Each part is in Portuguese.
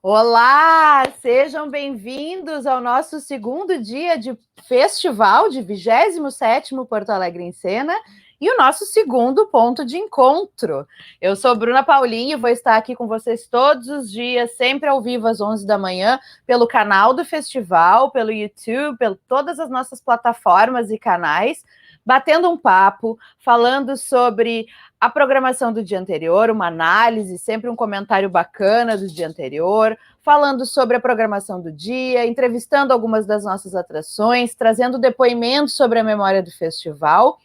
Olá, sejam bem-vindos ao nosso segundo dia de festival de 27º Porto Alegre em Cena e o nosso segundo ponto de encontro. Eu sou Bruna Paulinho e vou estar aqui com vocês todos os dias, sempre ao vivo às 11 da manhã, pelo canal do festival, pelo YouTube, por todas as nossas plataformas e canais, batendo um papo, falando sobre a programação do dia anterior, uma análise, sempre um comentário bacana do dia anterior, falando sobre a programação do dia, entrevistando algumas das nossas atrações, trazendo depoimentos sobre a memória do festival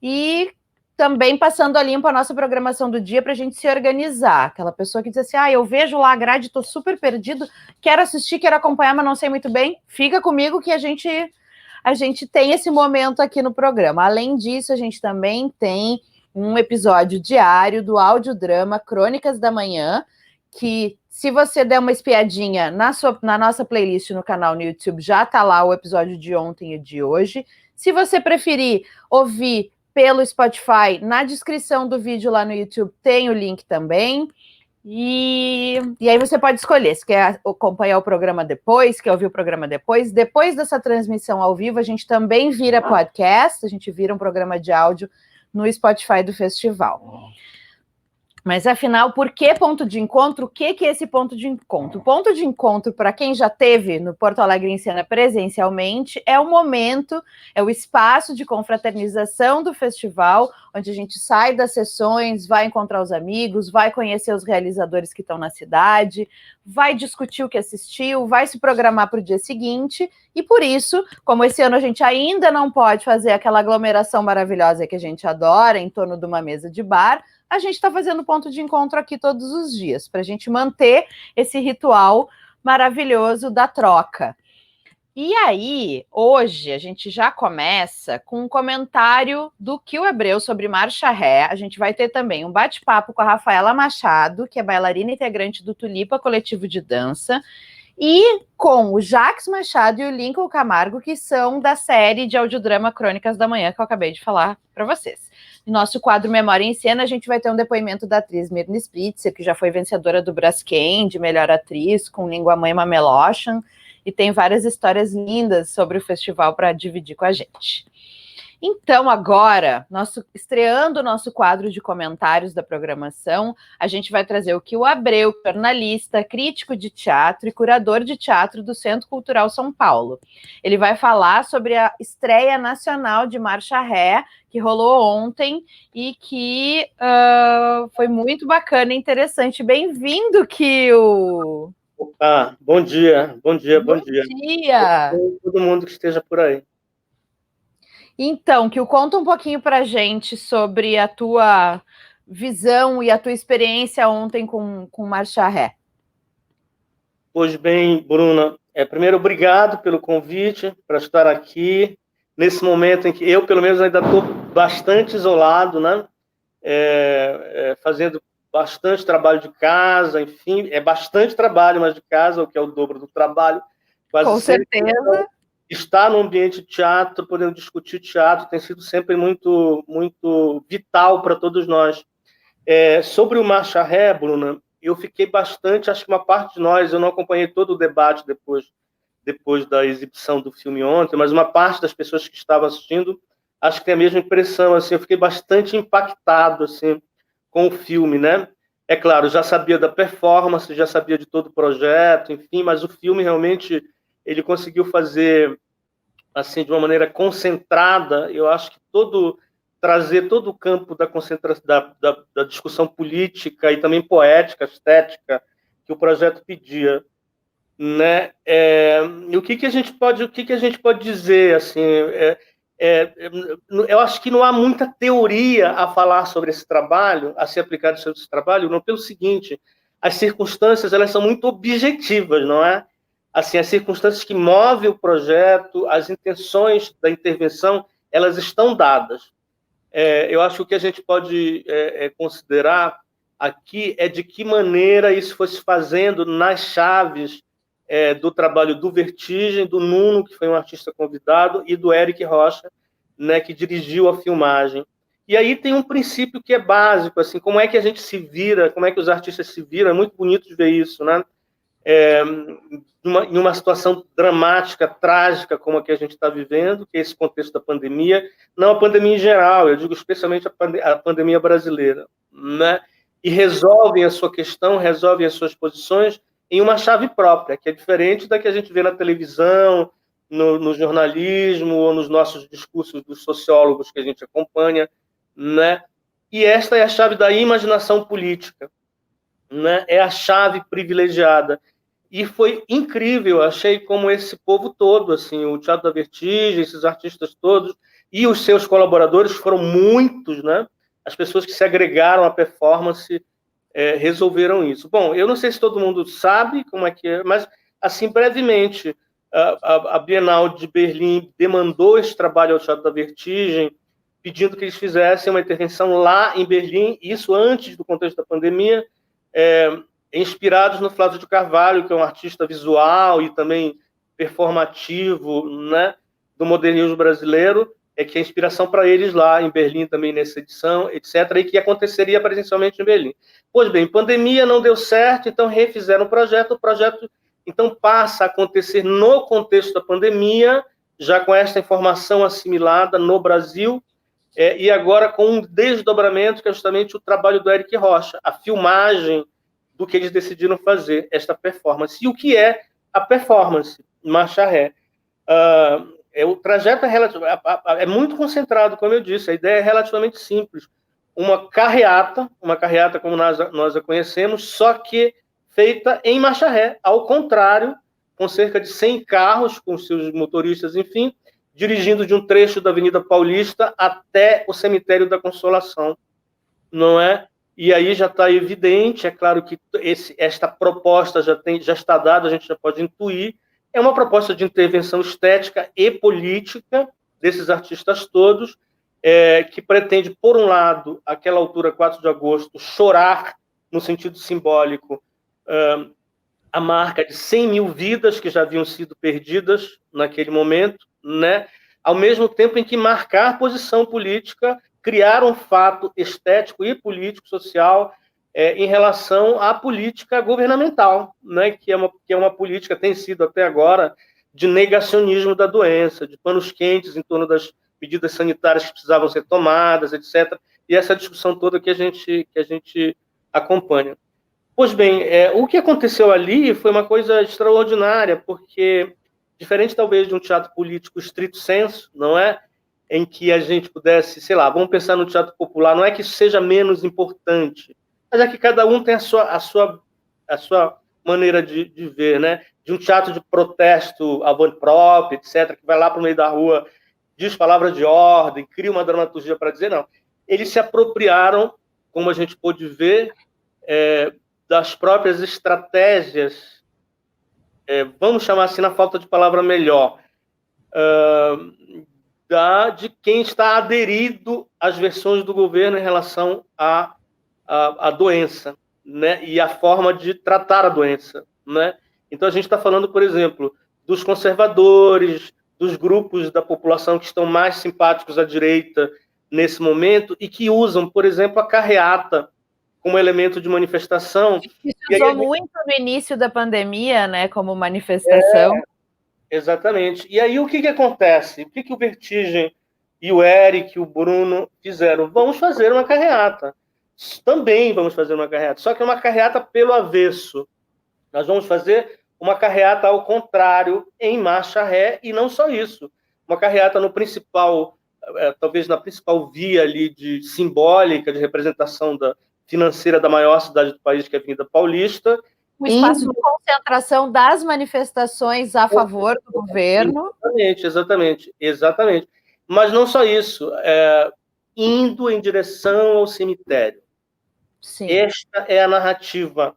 e também passando a limpo a nossa programação do dia para a gente se organizar. Aquela pessoa que diz assim, eu vejo lá a grade, estou super perdido, quero assistir, quero acompanhar, mas não sei muito bem, fica comigo que a gente tem esse momento aqui no programa. Além disso, a gente também tem um episódio diário do audiodrama Crônicas da Manhã, que se você der uma espiadinha na nossa playlist no canal no YouTube, já está lá o episódio de ontem e de hoje. Se você preferir ouvir pelo Spotify, na descrição do vídeo lá no YouTube tem o link também. E aí você pode escolher se quer acompanhar o programa depois, quer ouvir o programa depois. Depois dessa transmissão ao vivo, a gente também vira podcast, a gente vira um programa de áudio no Spotify do festival. Mas, afinal, por que ponto de encontro? O que é esse ponto de encontro? O ponto de encontro, para quem já esteve no Porto Alegre em Cena presencialmente, é o momento, é o espaço de confraternização do festival, onde a gente sai das sessões, vai encontrar os amigos, vai conhecer os realizadores que estão na cidade, vai discutir o que assistiu, vai se programar para o dia seguinte, e por isso, como esse ano a gente ainda não pode fazer aquela aglomeração maravilhosa que a gente adora em torno de uma mesa de bar, a gente está fazendo ponto de encontro aqui todos os dias, para a gente manter esse ritual maravilhoso da troca. E aí, hoje, a gente já começa com um comentário do Kio Abreu sobre Marcha Ré. A gente vai ter também um bate-papo com a Rafaela Machado, que é bailarina integrante do Tulipa Coletivo de Dança, e com o Jax Machado e o Lincoln Camargo, que são da série de audiodrama Crônicas da Manhã, que eu acabei de falar para vocês. No nosso quadro Memória em Cena, a gente vai ter um depoimento da atriz Mirna Spritzer, que já foi vencedora do Braskem de melhor atriz, com Língua Mãe Mamelotion, e tem várias histórias lindas sobre o festival para dividir com a gente. Então, agora, estreando o nosso quadro de comentários da programação, a gente vai trazer o Kio Abreu, jornalista, crítico de teatro e curador de teatro do Centro Cultural São Paulo. Ele vai falar sobre a estreia nacional de Marcha Ré, que rolou ontem e que foi muito bacana e interessante. Bem-vindo, Kio! Opa, bom dia. Bom dia! Todo mundo que esteja por aí. Então, Kio, conta um pouquinho para a gente sobre a tua visão e a tua experiência ontem com Marcha Ré. Pois bem, Bruna, primeiro, obrigado pelo convite para estar aqui, nesse momento em que eu, pelo menos, ainda estou bastante isolado, né? Fazendo bastante trabalho de casa, enfim, é bastante trabalho, mas de casa, o que é o dobro do trabalho. Com certeza. Estar no ambiente de teatro, podendo discutir teatro, tem sido sempre muito, muito vital para todos nós. Sobre o Marcha Ré, Bruna, eu fiquei bastante, acho que uma parte de nós, eu não acompanhei todo o debate depois da exibição do filme ontem, mas uma parte das pessoas que estavam assistindo, acho que tem a mesma impressão, assim, eu fiquei bastante impactado, assim, com o filme, né? É claro, já sabia da performance, já sabia de todo o projeto, enfim, mas o filme realmente ele conseguiu fazer assim de uma maneira concentrada. Eu acho que trazer todo o campo da concentração da discussão política e também poética, estética que o projeto pedia, né? E o que a gente pode dizer assim? Eu acho que não há muita teoria a falar sobre esse trabalho, a ser aplicado sobre esse trabalho, não pelo seguinte: as circunstâncias elas são muito objetivas, não é? Assim, as circunstâncias que movem o projeto, as intenções da intervenção, elas estão dadas. Eu acho que o que a gente pode considerar aqui é de que maneira isso foi se fazendo nas chaves do trabalho do Vertigem, do Nuno, que foi um artista convidado, e do Eric Rocha, né, que dirigiu a filmagem. E aí tem um princípio que é básico, assim, como é que a gente se vira, como é que os artistas se viram, é muito bonito de ver isso, né? em uma situação dramática, trágica, como a que a gente está vivendo, que é esse contexto da pandemia, não a pandemia em geral, eu digo especialmente a pandemia brasileira, né? E resolvem a sua questão, resolvem as suas posições em uma chave própria, que é diferente da que a gente vê na televisão, no jornalismo, ou nos nossos discursos dos sociólogos que a gente acompanha, né? E esta é a chave da imaginação política, né? É a chave privilegiada. E foi incrível, achei, como esse povo todo, assim, o Teatro da Vertigem, esses artistas todos, e os seus colaboradores foram muitos, né? As pessoas que se agregaram à performance resolveram isso. Bom, eu não sei se todo mundo sabe como é que é, mas, assim, brevemente, a Bienal de Berlim demandou esse trabalho ao Teatro da Vertigem, pedindo que eles fizessem uma intervenção lá em Berlim, isso antes do contexto da pandemia, inspirados no Flávio de Carvalho, que é um artista visual e também performativo, né, do modernismo brasileiro, que é a inspiração para eles lá em Berlim também nessa edição, etc., e que aconteceria presencialmente em Berlim. Pois bem, pandemia não deu certo, então refizeram o projeto então passa a acontecer no contexto da pandemia, já com esta informação assimilada no Brasil, e agora com um desdobramento, que é justamente o trabalho do Eric Rocha, a filmagem do que eles decidiram fazer, esta performance. E o que é a performance? Marcha Ré. O trajeto é muito concentrado, como eu disse, a ideia é relativamente simples. Uma carreata como nós a conhecemos, só que feita em marcha ré, ao contrário, com cerca de 100 carros, com seus motoristas, enfim, dirigindo de um trecho da Avenida Paulista até o Cemitério da Consolação, não é? E aí já está evidente, é claro que esta proposta já está dada, a gente já pode intuir, é uma proposta de intervenção estética e política desses artistas todos, que pretende, por um lado, aquela altura, 4 de agosto, chorar, no sentido simbólico, a marca de 100 mil vidas que já haviam sido perdidas naquele momento, né? Ao mesmo tempo em que marcar posição política, criar um fato estético e político, social, em relação à política governamental, né? que é uma política, tem sido até agora, de negacionismo da doença, de panos quentes em torno das medidas sanitárias que precisavam ser tomadas, etc. E essa discussão toda que a gente acompanha. Pois bem, o que aconteceu ali foi uma coisa extraordinária, porque, diferente talvez de um teatro político estrito sensu, não é? Em que a gente pudesse, sei lá, vamos pensar no teatro popular, não é que isso seja menos importante, mas é que cada um tem a sua maneira de ver, né? De um teatro de protesto avant-propre, etc., que vai lá para o meio da rua, diz palavras de ordem, cria uma dramaturgia para dizer, não. Eles se apropriaram, como a gente pôde ver, das próprias estratégias, vamos chamar assim, na falta de palavra melhor, de quem está aderido às versões do governo em relação à doença, né? E a forma de tratar a doença, né? Então, a gente está falando, por exemplo, dos conservadores, dos grupos da população que estão mais simpáticos à direita nesse momento e que usam, por exemplo, a carreata como elemento de manifestação. Isso usou muito no início da pandemia, né, como manifestação. Exatamente. E aí o que acontece? O que o Vertigem e o Eric, o Bruno fizeram? Vamos fazer uma carreata. Também vamos fazer uma carreata, só que é uma carreata pelo avesso. Nós vamos fazer uma carreata ao contrário, em marcha ré, e não só isso. Uma carreata no principal, talvez na principal via ali simbólica de representação financeira da maior cidade do país, que é a Avenida Paulista. Um espaço de concentração das manifestações a favor do governo. Exatamente. Mas não só isso, indo em direção ao cemitério. Sim. Esta é a narrativa.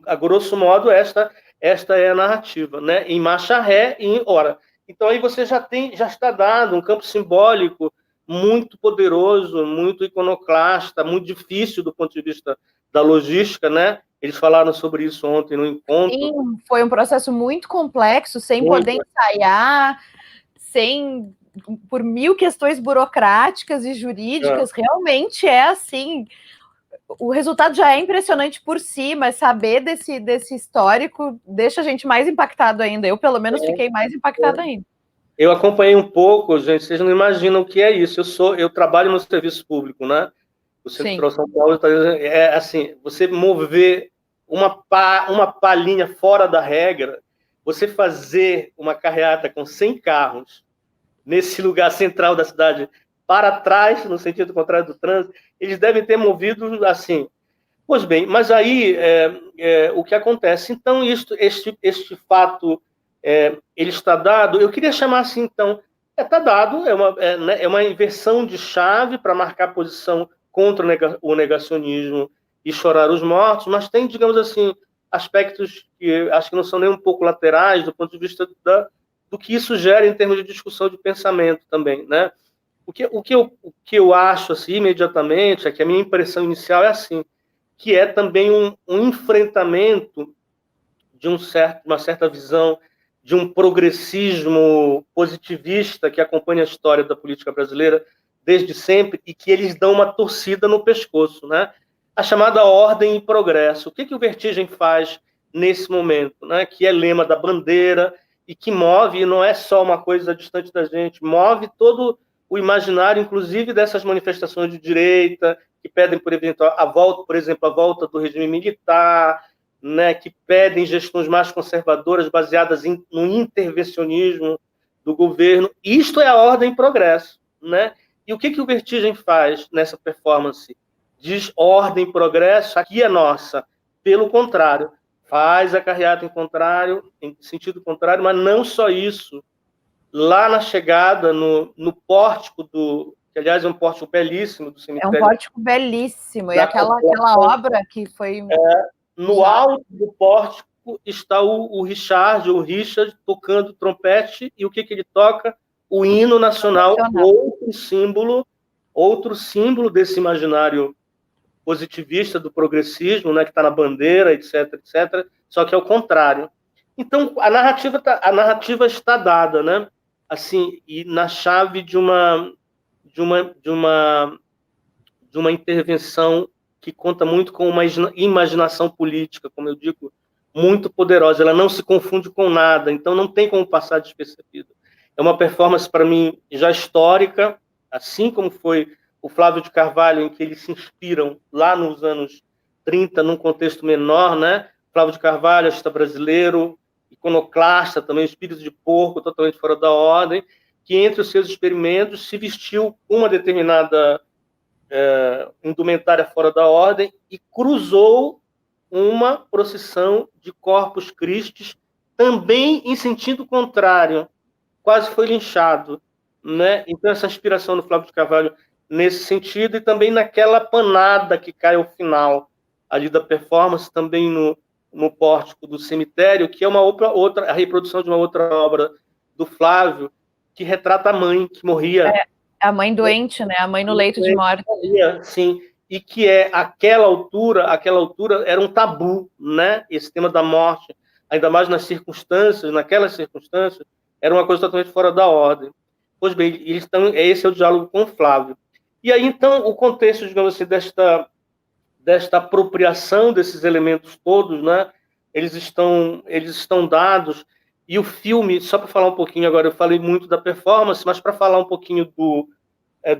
A grosso modo, esta é a narrativa, né? Em marcha ré e em hora. Então, aí você já está dado um campo simbólico muito poderoso, muito iconoclasta, muito difícil do ponto de vista da logística, né? Eles falaram sobre isso ontem no encontro. Sim, foi um processo muito complexo, sem poder ensaiar, por mil questões burocráticas e jurídicas. Realmente é assim, o resultado já é impressionante por si, mas saber desse histórico deixa a gente mais impactado ainda. Eu, pelo menos, fiquei mais impactada ainda. Eu acompanhei um pouco, gente, vocês não imaginam o que é isso. Eu trabalho no serviço público, né? O Centro Cultural São Paulo é assim, você mover uma palhinha fora da regra, você fazer uma carreata com 100 carros nesse lugar central da cidade para trás, no sentido contrário do trânsito, eles devem ter movido assim. Pois bem, mas aí o que acontece? Então, este fato ele está dado. Eu queria chamar assim, então, está dado, é uma inversão de chave para marcar posição contra o negacionismo e chorar os mortos, mas tem, digamos assim, aspectos que acho que não são nem um pouco laterais do ponto de vista do que isso gera em termos de discussão de pensamento também, né? O que eu acho assim imediatamente é que a minha impressão inicial é assim, que é também um enfrentamento de uma certa visão de um progressismo positivista que acompanha a história da política brasileira desde sempre e que eles dão uma torcida no pescoço, né? A chamada ordem e progresso. O que o Vertigem faz nesse momento, né? Que é lema da bandeira e que move, e não é só uma coisa distante da gente, move todo o imaginário, inclusive dessas manifestações de direita, que pedem, por exemplo, a volta do regime militar, né, que pedem gestões mais conservadoras baseadas no intervencionismo do governo. Isto é a ordem e progresso, né? E o que o Vertigem faz nessa performance? Diz ordem e progresso, aqui é nossa. Pelo contrário, faz a carreata em sentido contrário, mas não só isso. Lá na chegada, no pórtico que aliás é um pórtico belíssimo do cemitério. É um pórtico belíssimo, e aquela obra que foi... No alto do pórtico está o Richard tocando trompete, e o que ele toca? O hino nacional, outro símbolo desse imaginário positivista do progressismo, né, que está na bandeira, etc, etc, só que é o contrário. Então, a narrativa está dada, né? Assim, e na chave de uma intervenção que conta muito com uma imaginação política, como eu digo, muito poderosa. Ela não se confunde com nada, então não tem como passar despercebido. É uma performance, para mim, já histórica, assim como foi o Flávio de Carvalho, em que eles se inspiram lá nos anos 30, num contexto menor, né? Flávio de Carvalho, artista brasileiro, iconoclasta também, espírito de porco, totalmente fora da ordem, que entre os seus experimentos se vestiu uma determinada indumentária fora da ordem e cruzou uma procissão de Corpus Christi também em sentido contrário, quase foi linchado, né? Então essa inspiração do Flávio de Carvalho nesse sentido, e também naquela panada que cai ao final ali da performance, também no pórtico do cemitério, que é a reprodução de uma outra obra do Flávio, que retrata a mãe que morria. A mãe doente, né? A mãe no leito de morte. Sim, e que aquela altura era um tabu, né? Esse tema da morte, ainda mais naquelas circunstâncias, era uma coisa totalmente fora da ordem. Pois bem, esse é o diálogo com o Flávio. E aí, então, o contexto, digamos assim, desta apropriação desses elementos todos, né? Eles estão dados, e o filme, só para falar um pouquinho agora, eu falei muito da performance, mas para falar um pouquinho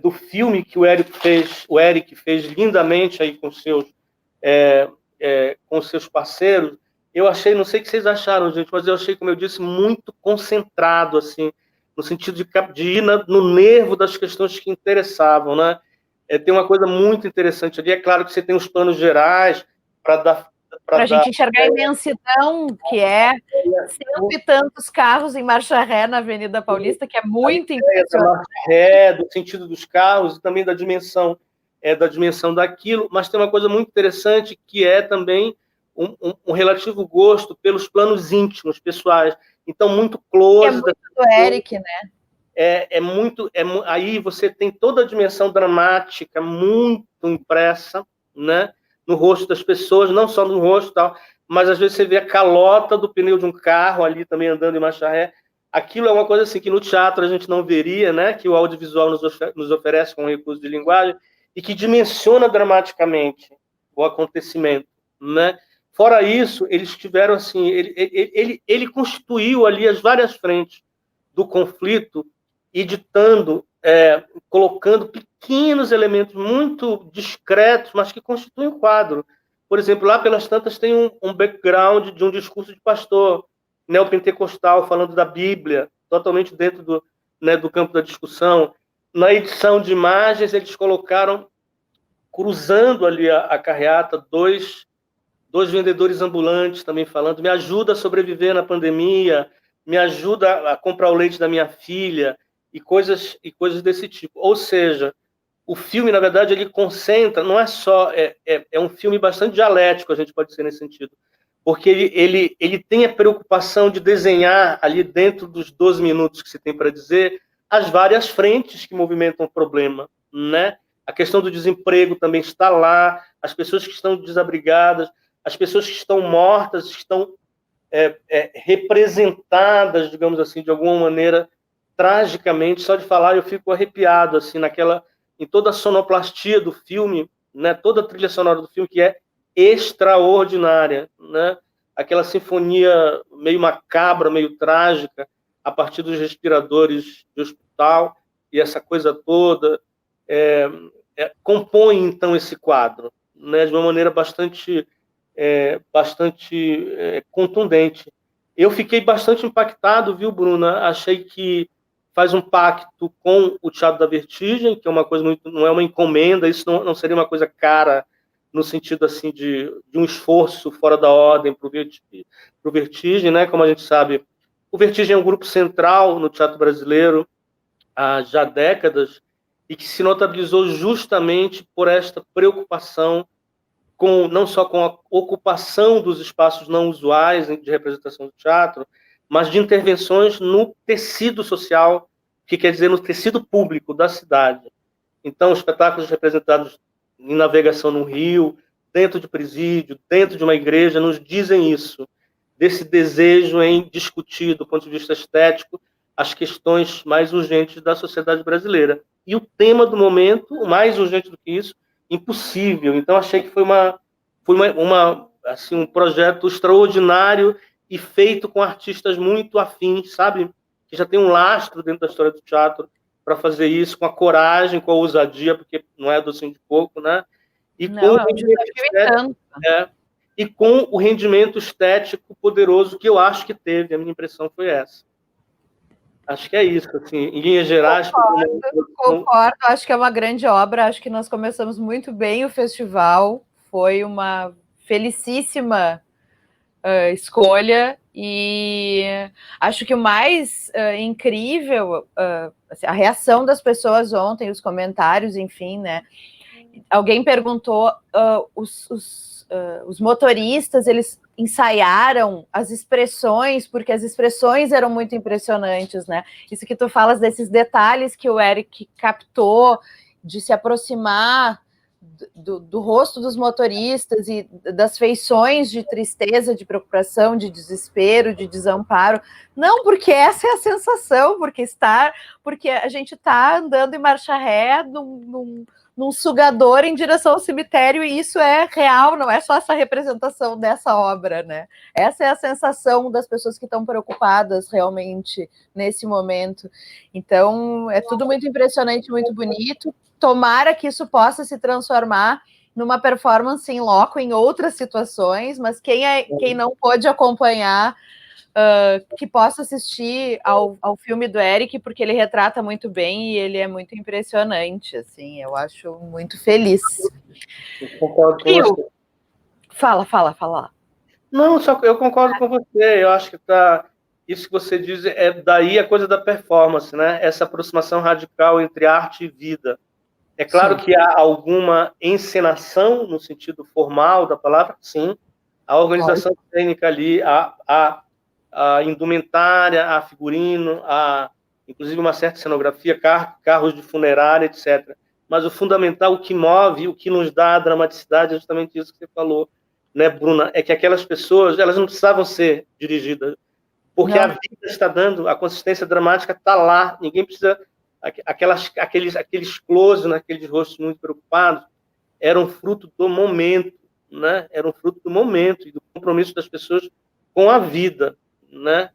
do filme que o Eric fez lindamente aí com seus parceiros, eu achei, não sei o que vocês acharam, gente, mas eu achei, como eu disse, muito concentrado, assim, no sentido de ir no nervo das questões que interessavam, né? Tem uma coisa muito interessante ali, é claro que você tem os planos gerais para a gente enxergar a imensidão que é cento e tantos carros em marcha ré na Avenida Paulista, que é muito impressionante. Do sentido dos carros e também da dimensão daquilo, mas tem uma coisa muito interessante que é também um relativo gosto pelos planos íntimos, pessoais. Então, muito close. É muito do Eric, né? Aí você tem toda a dimensão dramática muito impressa, né, no rosto das pessoas, não só no rosto, tal, mas às vezes você vê a calota do pneu de um carro ali também andando em marcha ré. Aquilo é uma coisa assim que no teatro a gente não veria, né, que o audiovisual nos oferece com recurso de linguagem, e que dimensiona dramaticamente o acontecimento, né? Fora isso, eles tiveram assim, ele constituiu ali as várias frentes do conflito, editando, colocando pequenos elementos muito discretos, mas que constituem o quadro. Por exemplo, lá pelas tantas tem um background de um discurso de pastor neopentecostal falando da Bíblia, totalmente dentro do, né, do campo da discussão. Na edição de imagens, eles colocaram, cruzando ali a carreata, dois vendedores ambulantes também falando, me ajuda a sobreviver na pandemia, me ajuda a comprar o leite da minha filha, e coisas desse tipo. Ou seja, o filme, na verdade, ele concentra, não é só, é um filme bastante dialético, a gente pode dizer nesse sentido, porque ele tem a preocupação de desenhar ali dentro dos 12 minutos que se tem para dizer as várias frentes que movimentam o problema, né? A questão do desemprego também está lá, as pessoas que estão desabrigadas, as pessoas que estão mortas, estão representadas, digamos assim, de alguma maneira, tragicamente. Só de falar eu fico arrepiado, assim, em toda a sonoplastia do filme, né, toda a trilha sonora do filme, que é extraordinária, né? Aquela sinfonia meio macabra, meio trágica, a partir dos respiradores de hospital, e essa coisa toda compõe, então, esse quadro, né, de uma maneira bastante contundente. Eu fiquei bastante impactado, viu, Bruna? Achei que faz um pacto com o Teatro da Vertigem, que é uma coisa muito, não é uma encomenda, isso não seria uma coisa cara, no sentido assim de um esforço fora da ordem para o Vertigem, né? Como a gente sabe, o Vertigem é um grupo central no teatro brasileiro há já décadas e que se notabilizou justamente por esta preocupação não só com a ocupação dos espaços não usuais de representação do teatro, mas de intervenções no tecido social, que quer dizer no tecido público da cidade. Então, espetáculos representados em navegação no rio, dentro de presídio, dentro de uma igreja, nos dizem isso, desse desejo em discutir, do ponto de vista estético, as questões mais urgentes da sociedade brasileira. E o tema do momento, mais urgente do que isso, impossível. Então, achei que foi assim, um projeto extraordinário e feito com artistas muito afins, sabe? Que já tem um lastro dentro da história do teatro para fazer isso, com a coragem, com a ousadia, porque não é docinho de coco, né? E não, é um desafio tanto. E com o rendimento estético poderoso que eu acho que teve. A minha impressão foi essa. Acho que é isso, assim, em linhas gerais. Concordo, acho que é uma grande obra, acho que nós começamos muito bem o festival, foi uma felicíssima escolha, e acho que o mais incrível, assim, a reação das pessoas ontem, os comentários, enfim, né? Alguém perguntou, os motoristas, eles ensaiaram as expressões, porque as expressões eram muito impressionantes, né? Isso que tu falas desses detalhes que o Eric captou, de se aproximar do rosto dos motoristas e das feições de tristeza, de preocupação, de desespero, de desamparo. Não, porque essa é a sensação, porque a gente está andando em marcha ré num sugador em direção ao cemitério, e isso é real, não é só essa representação dessa obra, né? Essa é a sensação das pessoas que estão preocupadas realmente nesse momento. Então, é tudo muito impressionante, muito bonito. Tomara que isso possa se transformar numa performance em loco em outras situações, mas quem não pôde acompanhar, que possa assistir ao filme do Eric, porque ele retrata muito bem e ele é muito impressionante, assim, eu acho muito feliz. Eu concordo com você. Fala. Não, só eu concordo com você, eu acho que isso que você diz daí a coisa da performance, né? Essa aproximação radical entre arte e vida. É claro que há alguma encenação, no sentido formal da palavra, sim. A organização técnica ali, a indumentária, a figurino, inclusive uma certa cenografia, carros de funerária, etc. Mas o fundamental, o que move, o que nos dá a dramaticidade, é justamente isso que você falou, né, Bruna? É que aquelas pessoas, elas não precisavam ser dirigidas, porque a vida está dando, a consistência dramática está lá, ninguém precisa... Aqueles close naqueles rostos muito preocupados eram fruto do momento, né? Eram fruto do momento e do compromisso das pessoas com a vida, né?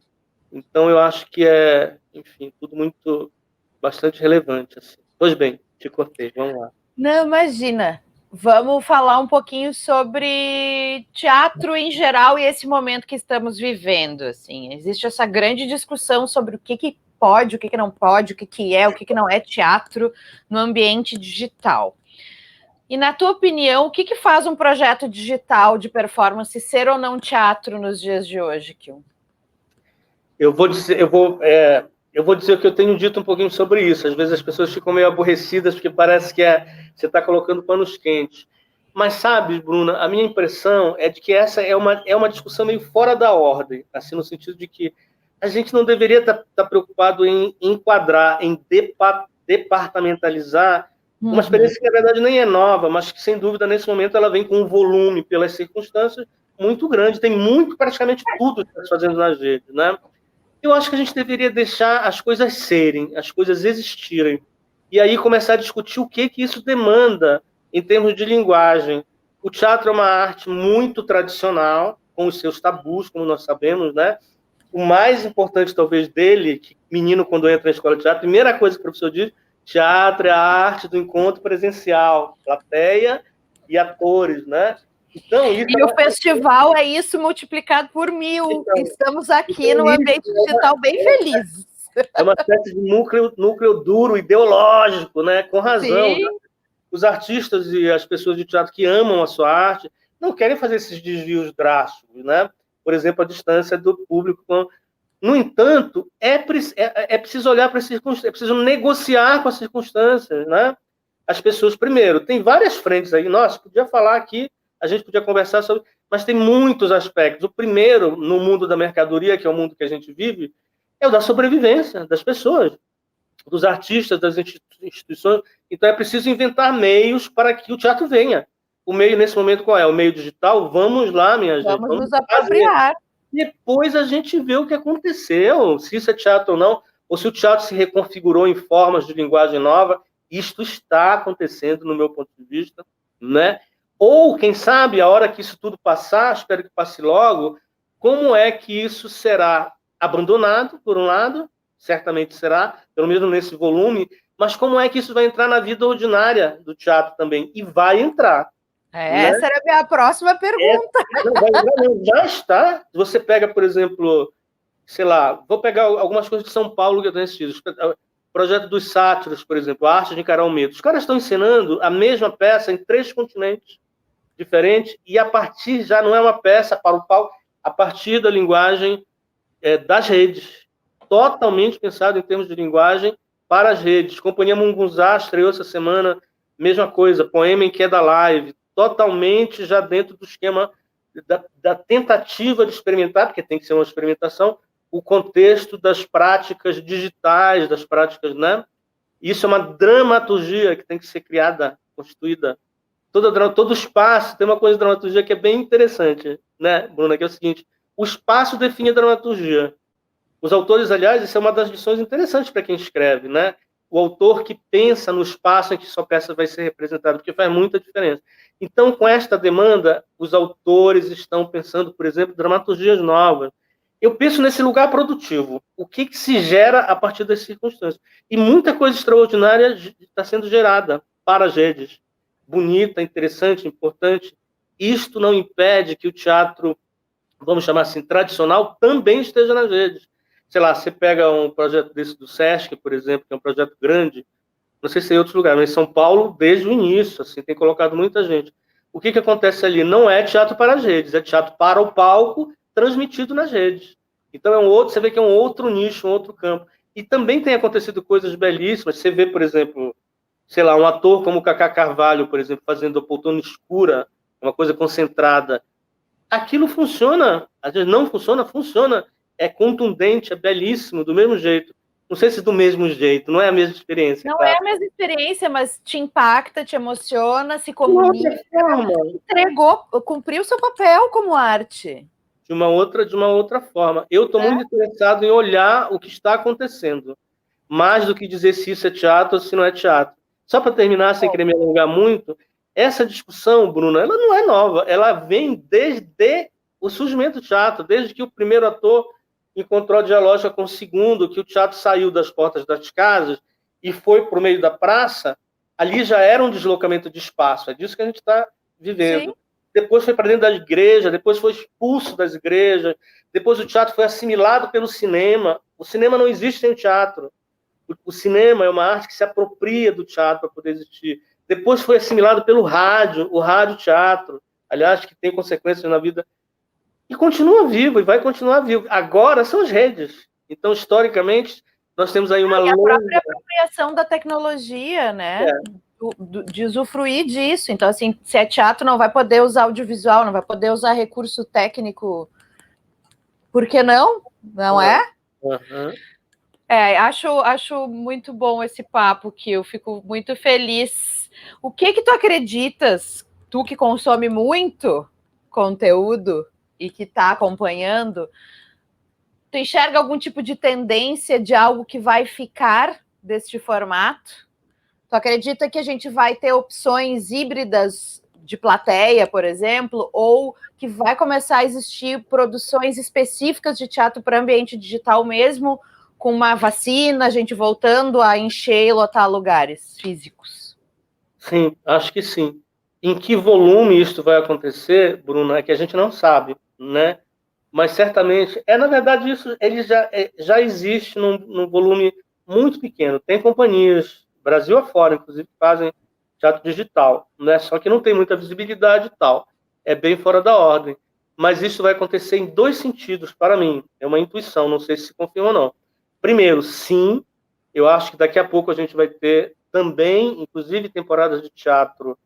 Então, eu acho que enfim, tudo bastante relevante, assim. Pois bem, te cortei, vamos lá. Não, imagina. Vamos falar um pouquinho sobre teatro em geral e esse momento que estamos vivendo. Assim, existe essa grande discussão sobre o que pode, o que não pode, o que é, o que não é teatro no ambiente digital. E na tua opinião, o que faz um projeto digital de performance ser ou não teatro nos dias de hoje, Kil? Eu vou dizer o que eu tenho dito um pouquinho sobre isso. Às vezes as pessoas ficam meio aborrecidas porque parece que você está colocando panos quentes. Mas sabe, Bruna, a minha impressão é de que essa é uma discussão meio fora da ordem, assim, no sentido de que a gente não deveria estar preocupado em enquadrar, em departamentalizar uma experiência que, na verdade, nem é nova, mas que, sem dúvida, nesse momento, ela vem com um volume, pelas circunstâncias, muito grande. Tem praticamente tudo que está fazendo nas redes, né? Eu acho que a gente deveria deixar as coisas serem, as coisas existirem, e aí começar a discutir o que isso demanda em termos de linguagem. O teatro é uma arte muito tradicional, com os seus tabus, como nós sabemos, né? O mais importante, talvez, dele, que menino, quando entra na escola de teatro, a primeira coisa que o professor diz, teatro é a arte do encontro presencial, plateia e atores, né? Então, e o festival é isso multiplicado por 1000. Então, estamos aqui no ambiente digital bem felizes. É uma espécie de núcleo duro, ideológico, né? Com razão. Né? Os artistas e as pessoas de teatro que amam a sua arte não querem fazer esses desvios drásticos, né? Por exemplo, a distância do público. No entanto, é preciso olhar para as circunstâncias, é preciso negociar com as circunstâncias, né? As pessoas, primeiro, tem várias frentes aí. Nossa, podia falar aqui, a gente podia conversar sobre, mas tem muitos aspectos. O primeiro, no mundo da mercadoria, que é o mundo que a gente vive, é o da sobrevivência das pessoas, dos artistas, das instituições. Então, é preciso inventar meios para que o teatro venha. O meio, nesse momento, qual é? O meio digital? Vamos lá, minha gente. Vamos nos apropriar. Depois a gente vê o que aconteceu, se isso é teatro ou não, ou se o teatro se reconfigurou em formas de linguagem nova. Isto está acontecendo, no meu ponto de vista, né? Ou, quem sabe, a hora que isso tudo passar, espero que passe logo, como é que isso será abandonado, por um lado, certamente será, pelo menos nesse volume, mas como é que isso vai entrar na vida ordinária do teatro também? E vai entrar. Né? Essa era a minha próxima pergunta. Já está. Você pega, por exemplo, sei lá, vou pegar algumas coisas de São Paulo que eu tenho assistido. O projeto dos sátiros, por exemplo, a arte de encarar o medo. Os caras estão encenando a mesma peça em 3 continentes diferentes e a partir, já não é uma peça para o palco, a partir da linguagem das redes. Totalmente pensado em termos de linguagem para as redes. Companhia Mungunzá estreou essa semana, mesma coisa, poema em queda live, totalmente já dentro do esquema da tentativa de experimentar, porque tem que ser uma experimentação, o contexto das práticas digitais, das práticas, né? Isso é uma dramaturgia que tem que ser criada, constituída. Todo espaço tem uma coisa de dramaturgia que é bem interessante, né, Bruna? Que é o seguinte: o espaço define a dramaturgia. Os autores, aliás, isso é uma das lições interessantes para quem escreve, né? O autor que pensa no espaço em que sua peça vai ser representada, porque faz muita diferença. Então, com esta demanda, os autores estão pensando, por exemplo, dramaturgias novas. Eu penso nesse lugar produtivo. O que se gera a partir das circunstâncias? E muita coisa extraordinária está sendo gerada para as redes. Bonita, interessante, importante. Isto não impede que o teatro, vamos chamar assim, tradicional, também esteja nas redes. Sei lá, você pega um projeto desse do Sesc, por exemplo, que é um projeto grande, não sei se em outros lugares, mas em São Paulo, desde o início, assim, tem colocado muita gente. O que acontece ali? Não é teatro para as redes, é teatro para o palco, transmitido nas redes. Então, você vê que é um outro nicho, um outro campo. E também tem acontecido coisas belíssimas. Você vê, por exemplo, sei lá, um ator como o Cacá Carvalho, por exemplo, fazendo a poltrona escura, uma coisa concentrada. Aquilo funciona. Às vezes não funciona, funciona. É contundente, é belíssimo, do mesmo jeito. Não sei se do mesmo jeito, não é a mesma experiência. Não é a mesma experiência, mas te impacta, te emociona, se comunica, entregou, cumpriu seu papel como arte. De uma outra forma. Eu estou muito interessado em olhar o que está acontecendo, mais do que dizer se isso é teatro ou se não é teatro. Só para terminar, sem querer me alongar muito, essa discussão, Bruna, ela não é nova, ela vem desde o surgimento do teatro, desde que o primeiro ator encontrou a dialógica com o segundo, que o teatro saiu das portas das casas e foi para o meio da praça, ali já era um deslocamento de espaço, é disso que a gente está vivendo. Sim. Depois foi para dentro da igreja, depois foi expulso das igrejas, depois o teatro foi assimilado pelo cinema. O cinema não existe sem o teatro. O cinema é uma arte que se apropria do teatro para poder existir. Depois foi assimilado pelo rádio, o rádio-teatro, aliás, que tem consequências na vida. E continua vivo, e vai continuar vivo. Agora são as redes. Então, historicamente, nós temos aí uma longa... a própria apropriação da tecnologia, né? De usufruir disso. Então, assim, se é teatro, não vai poder usar audiovisual, não vai poder usar recurso técnico. Por que não? Não é? Uhum. Acho muito bom esse papo, que eu fico muito feliz. O que tu acreditas, tu que consome muito conteúdo e que está acompanhando, tu enxerga algum tipo de tendência de algo que vai ficar deste formato? Tu acredita que a gente vai ter opções híbridas de plateia, por exemplo, ou que vai começar a existir produções específicas de teatro para ambiente digital mesmo, com uma vacina, a gente voltando a encher e lotar lugares físicos? Sim, acho que sim. Em que volume isso vai acontecer, Bruno, é que a gente não sabe, né? Mas certamente, na verdade, isso ele já existe num volume muito pequeno. Tem companhias, Brasil afora, inclusive, que fazem teatro digital, né? Só que não tem muita visibilidade e tal. É bem fora da ordem. Mas isso vai acontecer em dois sentidos, para mim. É uma intuição, não sei se confirma ou não. Primeiro, sim, eu acho que daqui a pouco a gente vai ter também, inclusive, temporadas de teatro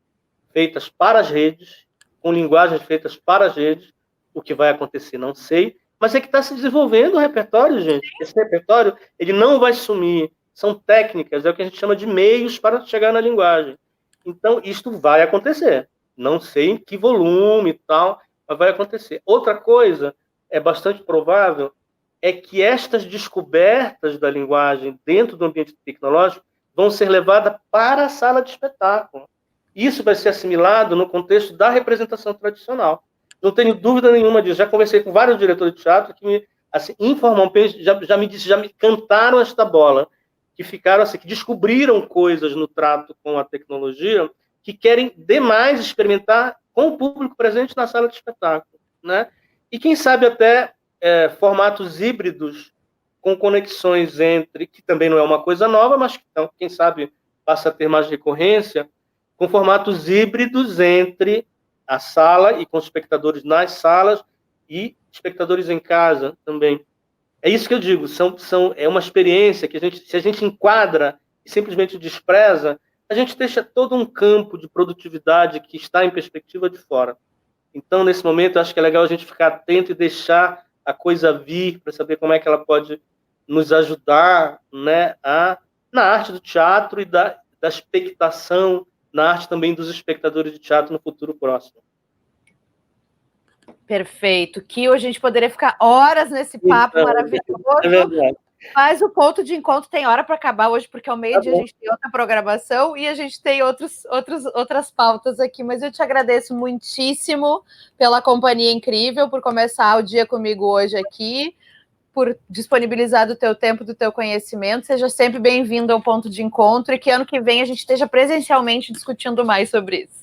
feitas para as redes, com linguagens feitas para as redes. O que vai acontecer, não sei, mas é que está se desenvolvendo o repertório, gente. Esse repertório, ele não vai sumir. São técnicas, é o que a gente chama de meios para chegar na linguagem. Então, isto vai acontecer. Não sei em que volume e tal, mas vai acontecer. Outra coisa, é bastante provável, é que estas descobertas da linguagem dentro do ambiente tecnológico vão ser levadas para a sala de espetáculo. Isso vai ser assimilado no contexto da representação tradicional. Não tenho dúvida nenhuma disso. Já conversei com vários diretores de teatro que me, assim, informalmente, já me cantaram esta bola, que ficaram assim, que descobriram coisas no trato com a tecnologia que querem demais experimentar com o público presente na sala de espetáculo, né? E quem sabe até formatos híbridos com conexões entre, que também não é uma coisa nova, mas que, então, quem sabe passa a ter mais recorrência, com formatos híbridos entre a sala e com os espectadores nas salas e espectadores em casa também. É isso que eu digo, é uma experiência que se a gente enquadra e simplesmente despreza, a gente deixa todo um campo de produtividade que está em perspectiva de fora. Então, nesse momento, eu acho que é legal a gente ficar atento e deixar a coisa vir para saber como é que ela pode nos ajudar, né, na arte do teatro e da expectação, na arte também dos espectadores de teatro no futuro próximo. Perfeito. Que a gente poderia ficar horas nesse papo maravilhoso. É verdade. Mas o ponto de encontro tem hora para acabar hoje, porque ao meio-dia a gente tem outra programação e a gente tem outras pautas aqui. Mas eu te agradeço muitíssimo pela companhia incrível, por começar o dia comigo hoje aqui, por disponibilizar do teu tempo, do teu conhecimento. Seja sempre bem-vindo ao Ponto de Encontro e que ano que vem a gente esteja presencialmente discutindo mais sobre isso.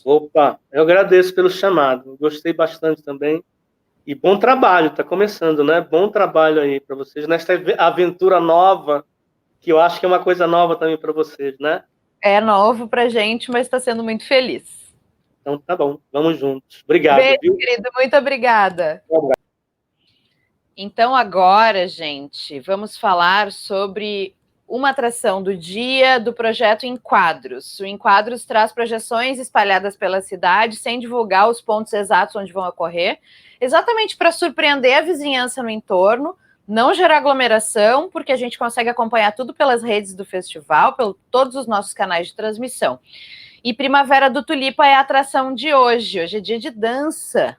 Opa, eu agradeço pelo chamado. Gostei bastante também. E bom trabalho, está começando, né? Bom trabalho aí para vocês nesta aventura nova, que eu acho que é uma coisa nova também para vocês, né? É novo para a gente, mas está sendo muito feliz. Então tá bom, vamos juntos. Obrigado. Beijo, viu? querido, muito obrigada. Então agora, gente, vamos falar sobre uma atração do dia do projeto Enquadros. O Enquadros traz projeções espalhadas pela cidade, sem divulgar os pontos exatos onde vão ocorrer, exatamente para surpreender a vizinhança no entorno, não gerar aglomeração, porque a gente consegue acompanhar tudo pelas redes do festival, por todos os nossos canais de transmissão. E Primavera do Tulipa é a atração de hoje. Hoje é dia de dança.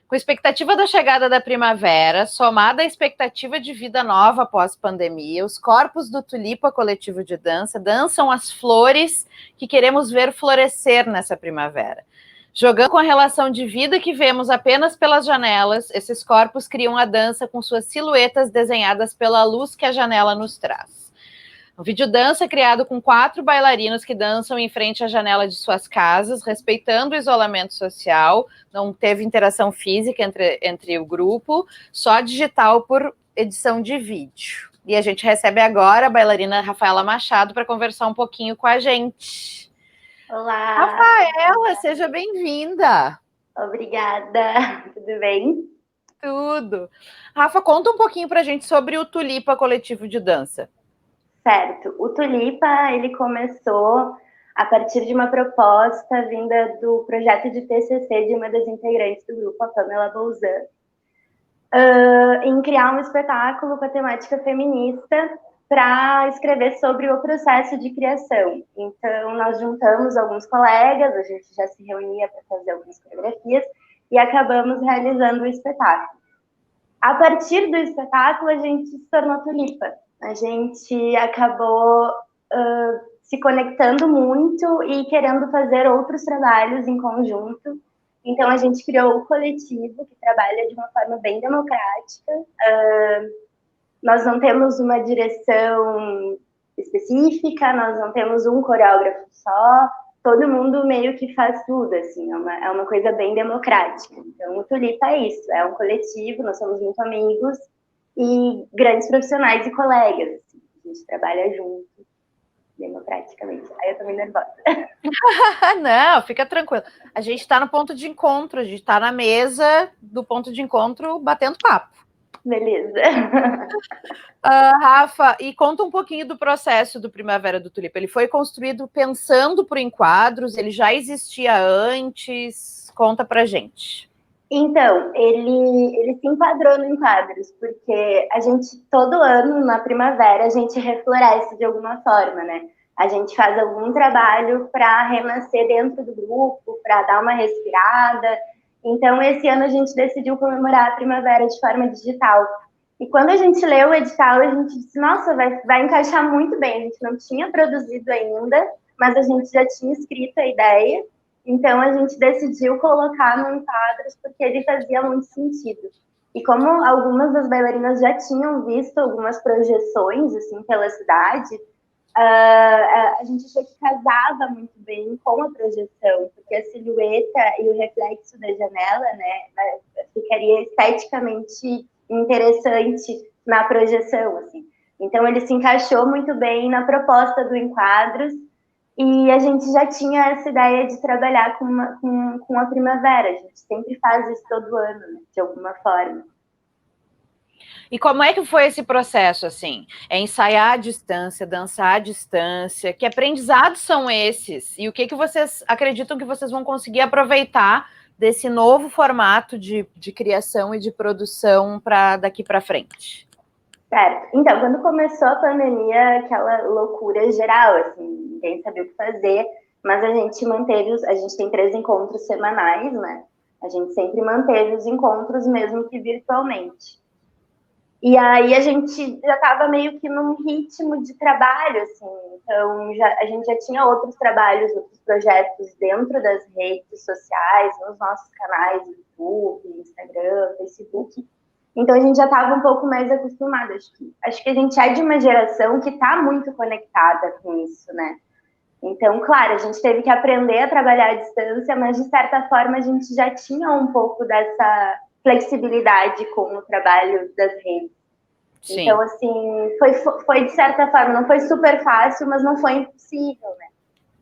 Com a expectativa da chegada da primavera, somada à expectativa de vida nova após pandemia, os corpos do Tulipa Coletivo de Dança dançam as flores que queremos ver florescer nessa primavera. Jogando com a relação de vida que vemos apenas pelas janelas, esses corpos criam a dança com suas silhuetas desenhadas pela luz que a janela nos traz. Um videodança criado com 4 bailarinos que dançam em frente à janela de suas casas, respeitando o isolamento social, não teve interação física entre o grupo, só digital por edição de vídeo. E a gente recebe agora a bailarina Rafaela Machado para conversar um pouquinho com a gente. Olá! Rafaela, seja bem-vinda! Obrigada! Tudo bem? Tudo! Rafa, conta um pouquinho para a gente sobre o Tulipa Coletivo de Dança. Certo. O Tulipa, ele começou a partir de uma proposta vinda do projeto de TCC de uma das integrantes do grupo, a Pamela Bolzan, em criar um espetáculo com a temática feminista para escrever sobre o processo de criação. Então, nós juntamos alguns colegas, a gente já se reunia para fazer algumas coreografias e acabamos realizando o espetáculo. A partir do espetáculo, a gente se tornou Tulipa. A gente acabou se conectando muito e querendo fazer outros trabalhos em conjunto. Então, a gente criou o coletivo, que trabalha de uma forma bem democrática. Nós não temos uma direção específica, nós não temos um coreógrafo só, todo mundo meio que faz tudo, assim, é uma coisa bem democrática. Então, o Tulipa é isso, é um coletivo, nós somos muito amigos e grandes profissionais e colegas. Assim, a gente trabalha junto, democraticamente. Aí eu tô meio nervosa. Não, fica tranquilo. A gente está no ponto de encontro, a gente está na mesa do ponto de encontro batendo papo. Beleza. Rafa, e conta um pouquinho do processo do Primavera do Tulipa. Ele foi construído pensando por enquadros, ele já existia antes? Conta pra gente. Então, ele se enquadrou no enquadros, porque a gente, todo ano, na primavera, a gente refloresce de alguma forma, né? A gente faz algum trabalho para renascer dentro do grupo, para dar uma respirada. Então, esse ano a gente decidiu comemorar a primavera de forma digital. E quando a gente leu o edital, a gente disse, nossa, vai encaixar muito bem. A gente não tinha produzido ainda, mas a gente já tinha escrito a ideia. Então, a gente decidiu colocar no enquadros porque ele fazia muito sentido. E como algumas das bailarinas já tinham visto algumas projeções, assim, pela cidade, a gente achou que casava muito bem com a projeção, porque a silhueta e o reflexo da janela, né, ficaria esteticamente interessante na projeção, assim. Então, ele se encaixou muito bem na proposta do Enquadros, e a gente já tinha essa ideia de trabalhar com a primavera. A gente sempre faz isso todo ano, né, de alguma forma. E como é que foi esse processo, assim? É ensaiar à distância, dançar à distância? Que aprendizados são esses? E o que vocês acreditam que vocês vão conseguir aproveitar desse novo formato de criação e de produção para daqui para frente? Certo. Então, quando começou a pandemia, aquela loucura geral, assim, ninguém sabia o que fazer, mas a gente tem 3 encontros semanais, né? A gente sempre manteve os encontros, mesmo que virtualmente. E aí a gente já estava meio que num ritmo de trabalho, assim, então a gente já tinha outros trabalhos, outros projetos dentro das redes sociais, nos nossos canais, YouTube, Instagram, Facebook. Então a gente já estava um pouco mais acostumado. Acho que a gente é de uma geração que está muito conectada com isso, né? Então, claro, a gente teve que aprender a trabalhar à distância, mas de certa forma a gente já tinha um pouco dessa flexibilidade com o trabalho das redes. Sim. Então, assim, foi de certa forma, não foi super fácil, mas não foi impossível, né?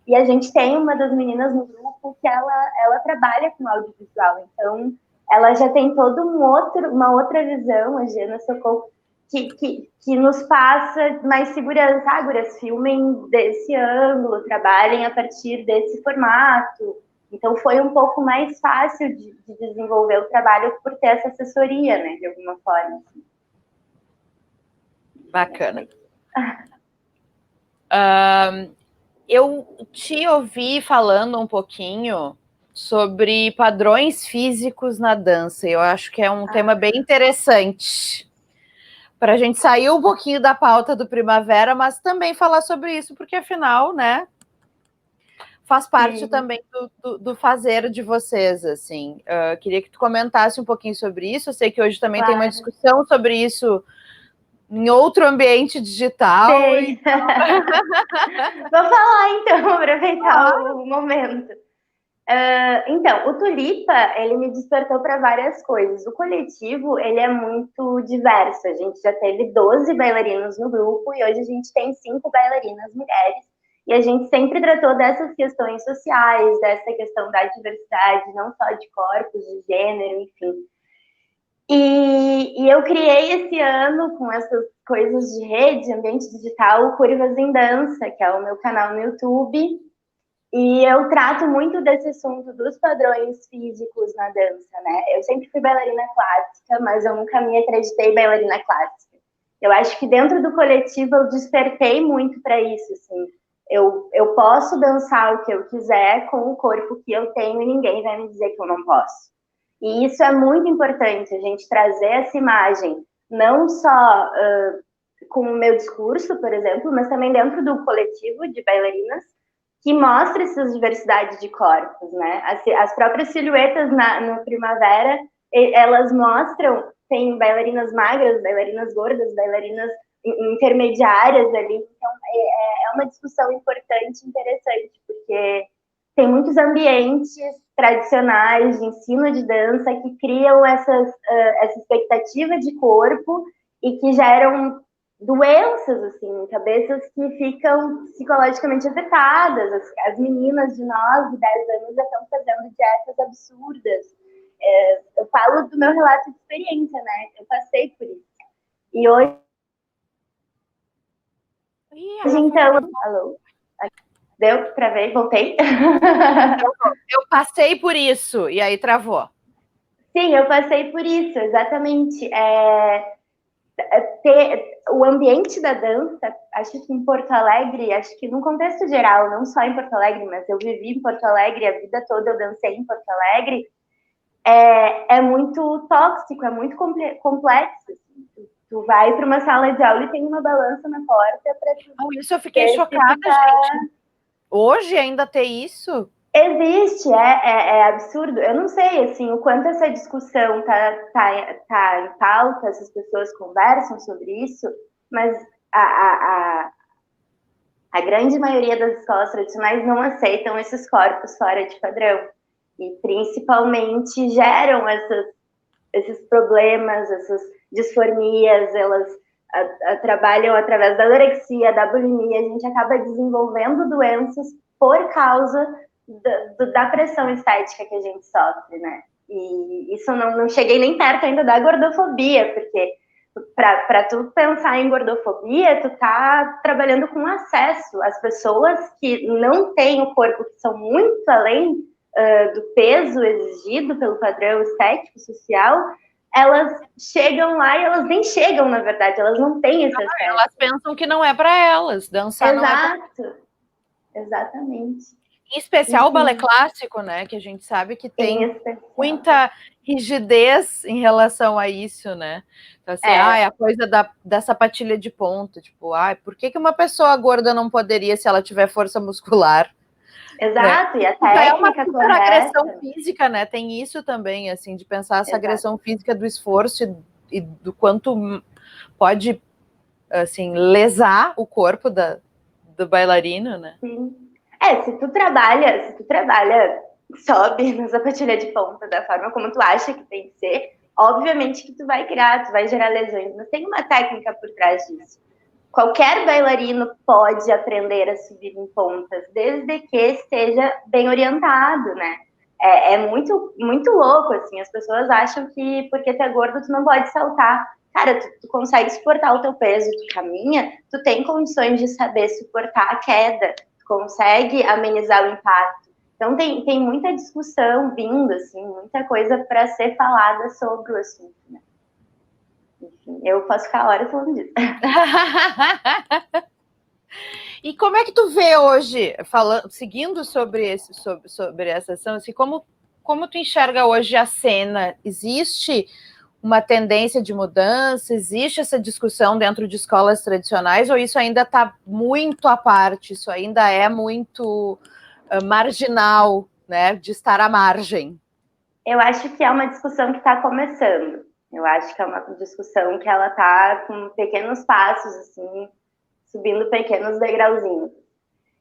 E a gente tem uma das meninas no grupo que ela trabalha com audiovisual, então ela já tem toda uma outra visão, a Giana Socorro, que nos passa mais segurança. Gurias, filmem desse ângulo, trabalhem a partir desse formato. Então foi um pouco mais fácil de desenvolver o trabalho por ter essa assessoria, né, de alguma forma. Assim. Bacana. Eu te ouvi falando um pouquinho sobre padrões físicos na dança. Eu acho que é um tema bem interessante para a gente sair um pouquinho da pauta do Primavera, mas também falar sobre isso, porque afinal, né, faz parte também do fazer de vocês, assim. Queria que tu comentasse um pouquinho sobre isso. Eu sei que hoje também tem uma discussão sobre isso em outro ambiente digital. Então... Vou falar, então, aproveitar o momento. Então, o Tulipa, ele me despertou para várias coisas. O coletivo, ele é muito diverso. A gente já teve 12 bailarinos no grupo e hoje a gente tem 5 bailarinas mulheres. E a gente sempre tratou dessas questões sociais, dessa questão da diversidade, não só de corpos, de gênero, enfim. E eu criei esse ano, com essas coisas de rede, ambiente digital, o Curvas em Dança, que é o meu canal no YouTube. E eu trato muito desse assunto dos padrões físicos na dança, né? Eu sempre fui bailarina clássica, mas eu nunca me acreditei bailarina clássica. Eu acho que dentro do coletivo eu despertei muito para isso, assim. Eu posso dançar o que eu quiser com o corpo que eu tenho e ninguém vai me dizer que eu não posso. E isso é muito importante, a gente trazer essa imagem, não só com o meu discurso, por exemplo, mas também dentro do coletivo de bailarinas, que mostra essa diversidade de corpos, né? As próprias silhuetas no Primavera, elas mostram, tem bailarinas magras, bailarinas gordas, bailarinas intermediárias ali, então é uma discussão importante, interessante, porque tem muitos ambientes tradicionais de ensino de dança que criam essa expectativa de corpo e que geram doenças, assim, cabeças que ficam psicologicamente afetadas. As meninas de 9, 10 anos já estão fazendo dietas absurdas. Eu falo do meu relato de experiência, né? Eu passei por isso. E hoje, então... Alô? Deu? Travei? Voltei? Eu passei por isso, e aí travou. Sim, eu passei por isso, exatamente. O ambiente da dança, acho que em Porto Alegre, acho que no contexto geral, não só em Porto Alegre, mas eu vivi em Porto Alegre, a vida toda eu dancei em Porto Alegre, é muito tóxico, é muito complexo. Assim. Tu vai para uma sala de aula e tem uma balança na porta para tu... Isso eu fiquei chocada, gente. Hoje ainda tem isso? Existe, é absurdo. Eu não sei, assim, o quanto essa discussão tá em pauta, essas pessoas conversam sobre isso, mas a grande maioria das escolas tradicionais não aceitam esses corpos fora de padrão. E, principalmente, geram esses problemas, essas disformias, elas trabalham através da anorexia, da bulimia, a gente acaba desenvolvendo doenças por causa da pressão estética que a gente sofre, né? E isso não cheguei nem perto ainda da gordofobia, porque para tu pensar em gordofobia, tu tá trabalhando com acesso. As pessoas que não têm o corpo, que são muito além do peso exigido pelo padrão estético social, elas chegam lá e elas nem chegam, na verdade, elas não têm esse acesso. Elas pensam que não é para elas, dançar não é pra... Exatamente. Em especial o balé clássico, né? Que a gente sabe que tem muita rigidez em relação a isso, né? Então, assim, a coisa da sapatilha de ponta, tipo, por que uma pessoa gorda não poderia se ela tiver força muscular? Exato, né? E a técnica é uma super agressão física, né? Tem isso também, assim, de pensar essa agressão física do esforço e do quanto pode, assim, lesar o corpo do bailarino, né? Sim. Se tu trabalha, sobe na sapatilha de ponta da forma como tu acha que tem que ser, obviamente que tu vai gerar lesões, mas tem uma técnica por trás disso. Qualquer bailarino pode aprender a subir em pontas, desde que esteja bem orientado, né? É muito, muito louco, assim, as pessoas acham que porque tu é gordo tu não pode saltar. Cara, tu consegue suportar o teu peso, tu caminha, tu tem condições de saber suportar a queda, consegue amenizar o impacto. Então tem muita discussão vindo, assim, muita coisa para ser falada sobre o assunto, né? Enfim, eu posso ficar horas falando disso. E como é que tu vê hoje, seguindo sobre essa ação, assim, como tu enxerga hoje a cena? Existe uma tendência de mudança? Existe essa discussão dentro de escolas tradicionais? Ou isso ainda está muito à parte? Isso ainda é muito marginal, né? De estar à margem? Eu acho que é uma discussão que está começando. Eu acho que é uma discussão que ela está com pequenos passos, assim, subindo pequenos degrauzinhos.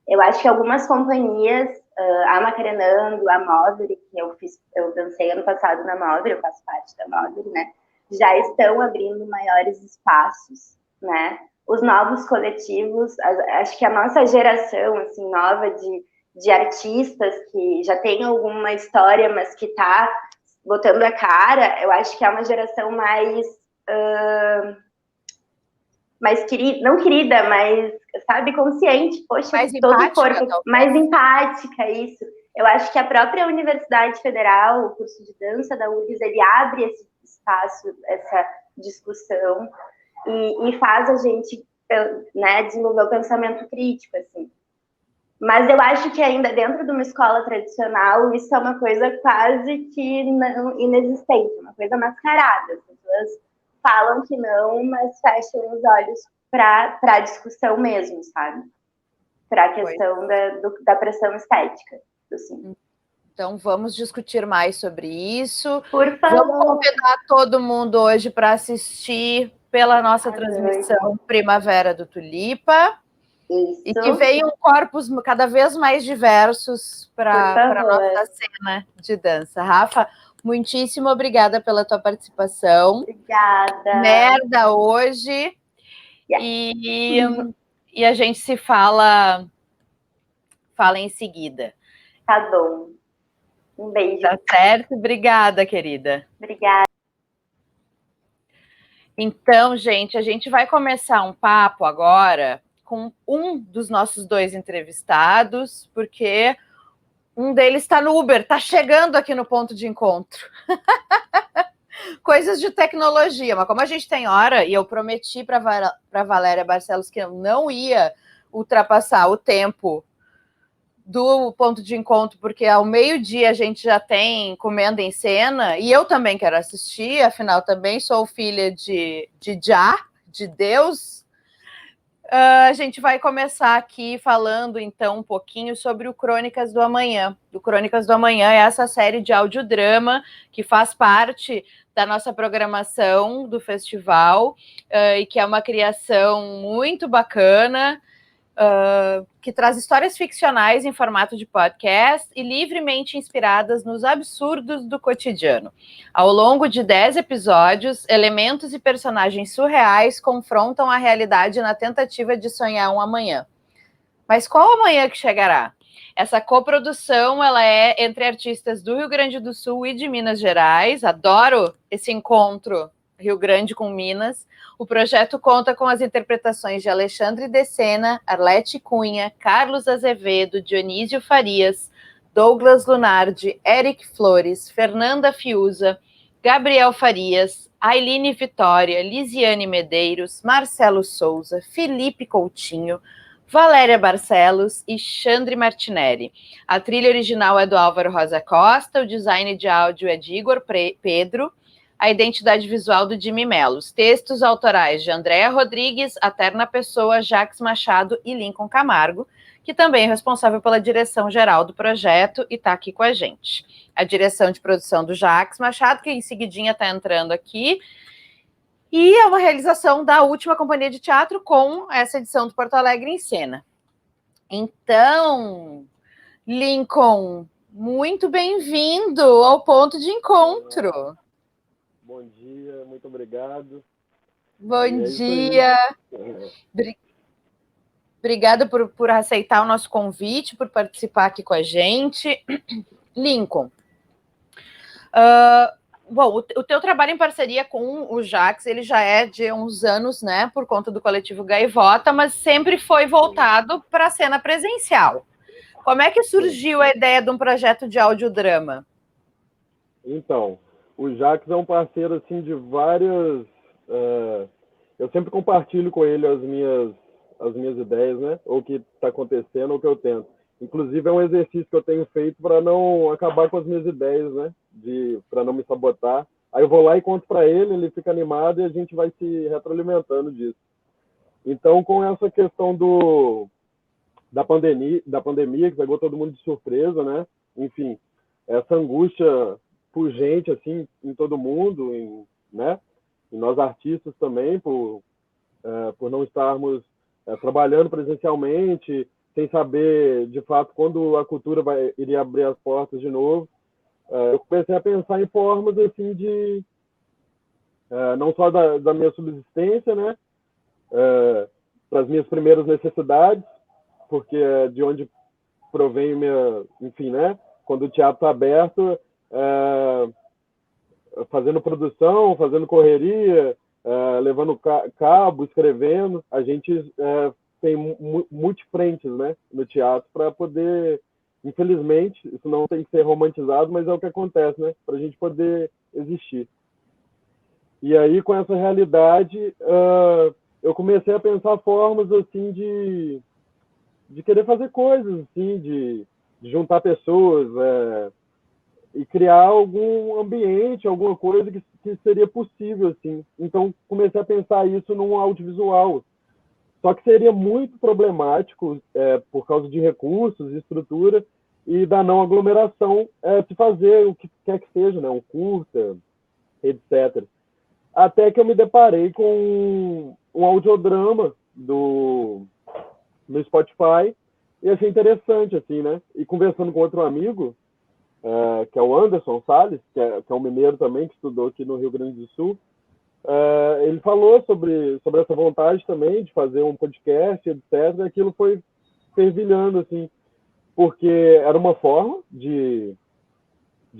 Eu acho que algumas companhias, a Macarenando, a Modern, que eu dancei ano passado na Modern, eu faço parte da Modern, né? Já estão abrindo maiores espaços, né? Os novos coletivos, acho que a nossa geração, assim, nova de artistas que já tem alguma história, mas que está botando a cara, eu acho que é uma geração mais querida, não querida, mas, sabe, consciente. Poxa, mais todo empática, o corpo, talvez. mais empática, isso. Eu acho que a própria Universidade Federal, o curso de dança da URGS, ele abre esse espaço, essa discussão, e faz a gente, né, desenvolver o pensamento crítico, assim. Mas eu acho que ainda dentro de uma escola tradicional, isso é uma coisa quase que não inexistente, uma coisa mascarada. As pessoas falam que não, mas fecham os olhos para a discussão mesmo, sabe? Para a questão da pressão estética. Assim. Então, vamos discutir mais sobre isso. Por favor. Vamos convidar todo mundo hoje para assistir pela nossa transmissão Primavera do Tulipa. Isso. E que venham corpos cada vez mais diversos para a nossa cena de dança. Rafa, muitíssimo obrigada pela tua participação. Obrigada. Merda hoje. Yeah. E a gente se fala em seguida. Tá bom. Um beijo. Tá certo? Obrigada, querida. Obrigada. Então, gente, a gente vai começar um papo agora com um dos nossos 2 entrevistados, porque um deles está no Uber, está chegando aqui no ponto de encontro. Coisas de tecnologia, mas como a gente tem hora, e eu prometi para Valéria Barcelos que eu não ia ultrapassar o tempo do ponto de encontro, porque ao meio-dia a gente já tem Comendo em Cena, e eu também quero assistir, afinal também sou filha de Jah, de Deus. A gente vai começar aqui falando, então, um pouquinho sobre o Crônicas do Amanhã. O Crônicas do Amanhã é essa série de audiodrama que faz parte da nossa programação do festival e que é uma criação muito bacana, que traz histórias ficcionais em formato de podcast e livremente inspiradas nos absurdos do cotidiano. Ao longo de 10 episódios, elementos e personagens surreais confrontam a realidade na tentativa de sonhar um amanhã. Mas qual amanhã que chegará? Essa coprodução ela é entre artistas do Rio Grande do Sul e de Minas Gerais. Adoro esse encontro Rio Grande com Minas. O projeto conta com as interpretações de Alexandre de Sena, Arlete Cunha, Carlos Azevedo, Dionísio Farias, Douglas Lunardi, Eric Flores, Fernanda Fiuza, Gabriel Farias, Ailine Vitória, Lisiane Medeiros, Marcelo Souza, Felipe Coutinho, Valéria Barcelos e Xandre Martinelli. A trilha original é do Álvaro Rosa Costa, o design de áudio é de Igor Pedro, a identidade visual do Jimmy Mello. Os textos autorais de Andréa Rodrigues, Aterna Pessoa, Jacques Machado e Lincoln Camargo, que também é responsável pela direção geral do projeto e está aqui com a gente. A direção de produção do Jacques Machado, que em seguidinha está entrando aqui, e é uma realização da Última Companhia de Teatro com essa edição do Porto Alegre em Cena. Então, Lincoln, muito bem-vindo ao ponto de encontro. Bom dia, muito obrigado. Bom dia. Obrigada por aceitar o nosso convite, por participar aqui com a gente. Lincoln, bom, o teu trabalho em parceria com o Jacques, ele já é de uns anos, né, por conta do coletivo Gaivota, mas sempre foi voltado para a cena presencial. Como é que surgiu a ideia de um projeto de audiodrama? Então, o Jacques é um parceiro, assim, de várias... eu sempre compartilho com ele as minhas as minhas ideias, né? Ou o que está acontecendo, ou o que eu tento. Inclusive, é um exercício que eu tenho feito para não acabar com as minhas ideias, né? Para não me sabotar. Aí eu vou lá e conto para ele fica animado e a gente vai se retroalimentando disso. Então, com essa questão da pandemia, que pegou todo mundo de surpresa, né? Enfim, essa angústia pungente, assim, em todo mundo, né? E nós artistas também, por não estarmos trabalhando presencialmente, sem saber, de fato, quando a cultura iria abrir as portas de novo. Eu comecei a pensar em formas, assim, não só da minha subsistência, né? Para as minhas primeiras necessidades, porque é de onde provém enfim, né? Quando o teatro está aberto, fazendo produção, fazendo correria, levando cabo, escrevendo, a gente tem multifrentes, né, no teatro para poder, infelizmente, isso não tem que ser romantizado, mas é o que acontece, né, para a gente poder existir. E aí, com essa realidade, eu comecei a pensar formas, assim, de querer fazer coisas, assim, de juntar pessoas, e criar algum ambiente, alguma coisa que seria possível, assim. Então, comecei a pensar isso num audiovisual. Só que seria muito problemático, por causa de recursos, estrutura, e da não aglomeração, se fazer o que quer que seja, né? Um curta, etc. Até que eu me deparei com um audiodrama no Spotify, e achei interessante, assim, né? E conversando com outro amigo, que é o Anderson Salles, que é um mineiro também, que estudou aqui no Rio Grande do Sul, ele falou sobre essa vontade também de fazer um podcast, etc. E aquilo foi fervilhando, assim, porque era uma forma de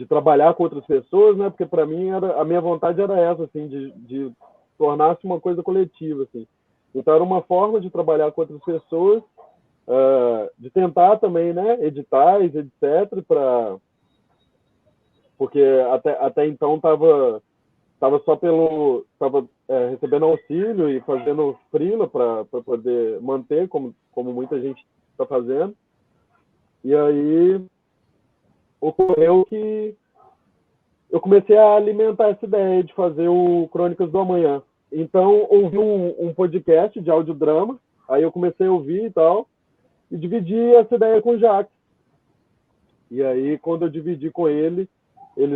trabalhar com outras pessoas, né? Porque para mim a minha vontade era essa, assim, de tornar-se uma coisa coletiva, assim. Então era uma forma de trabalhar com outras pessoas, de tentar também, né? Editais, etc. Porque até então estava só estava recebendo auxílio e fazendo freela para poder manter, como muita gente está fazendo. E aí ocorreu que eu comecei a alimentar essa ideia de fazer o Crônicas do Amanhã. Então, ouvi um podcast de audiodrama, aí eu comecei a ouvir e tal, e dividi essa ideia com o Jacques. E aí, quando eu dividi com ele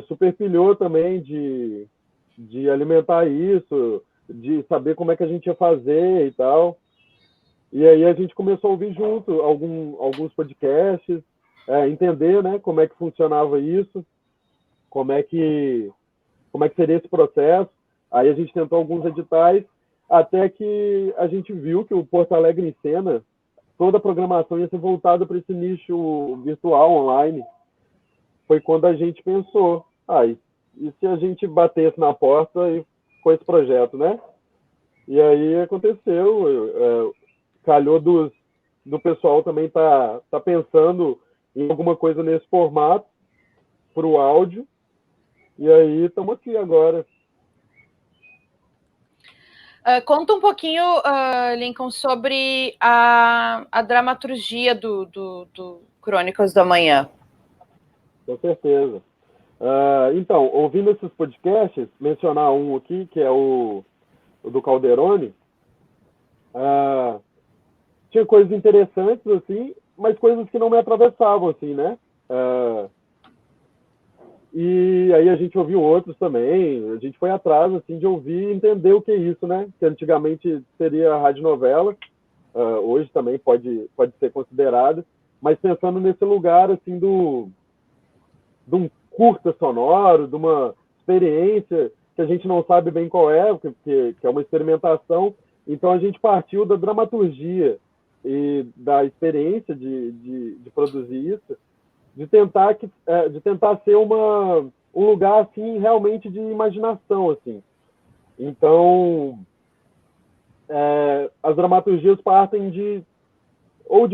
super pilhou também de alimentar isso, de saber como é que a gente ia fazer e tal. E aí a gente começou a ouvir junto alguns podcasts, entender, né, como é que funcionava isso, como é que seria esse processo. Aí a gente tentou alguns editais, até que a gente viu que o Porto Alegre em Cena, toda a programação ia ser voltada para esse nicho virtual, online. Foi quando a gente pensou, e se a gente batesse na porta com esse projeto, né? E aí aconteceu, calhou do pessoal também tá pensando em alguma coisa nesse formato para o áudio, e aí estamos aqui agora. Conta um pouquinho, Lincoln, sobre a dramaturgia do Crônicas do Amanhã. Com certeza. Então, ouvindo esses podcasts, mencionar um aqui, que é o do Calderoni, tinha coisas interessantes, assim, mas coisas que não me atravessavam, assim, né? E aí a gente ouviu outros também, a gente foi atrás, assim, de ouvir e entender o que é isso, né? Que antigamente seria a radionovela, hoje também pode ser considerada, mas pensando nesse lugar, assim, de um curta sonoro, de uma experiência que a gente não sabe bem qual é, que é uma experimentação. Então a gente partiu da dramaturgia e da experiência de produzir isso, de tentar ser um lugar assim realmente de imaginação, assim. Então as dramaturgias partem de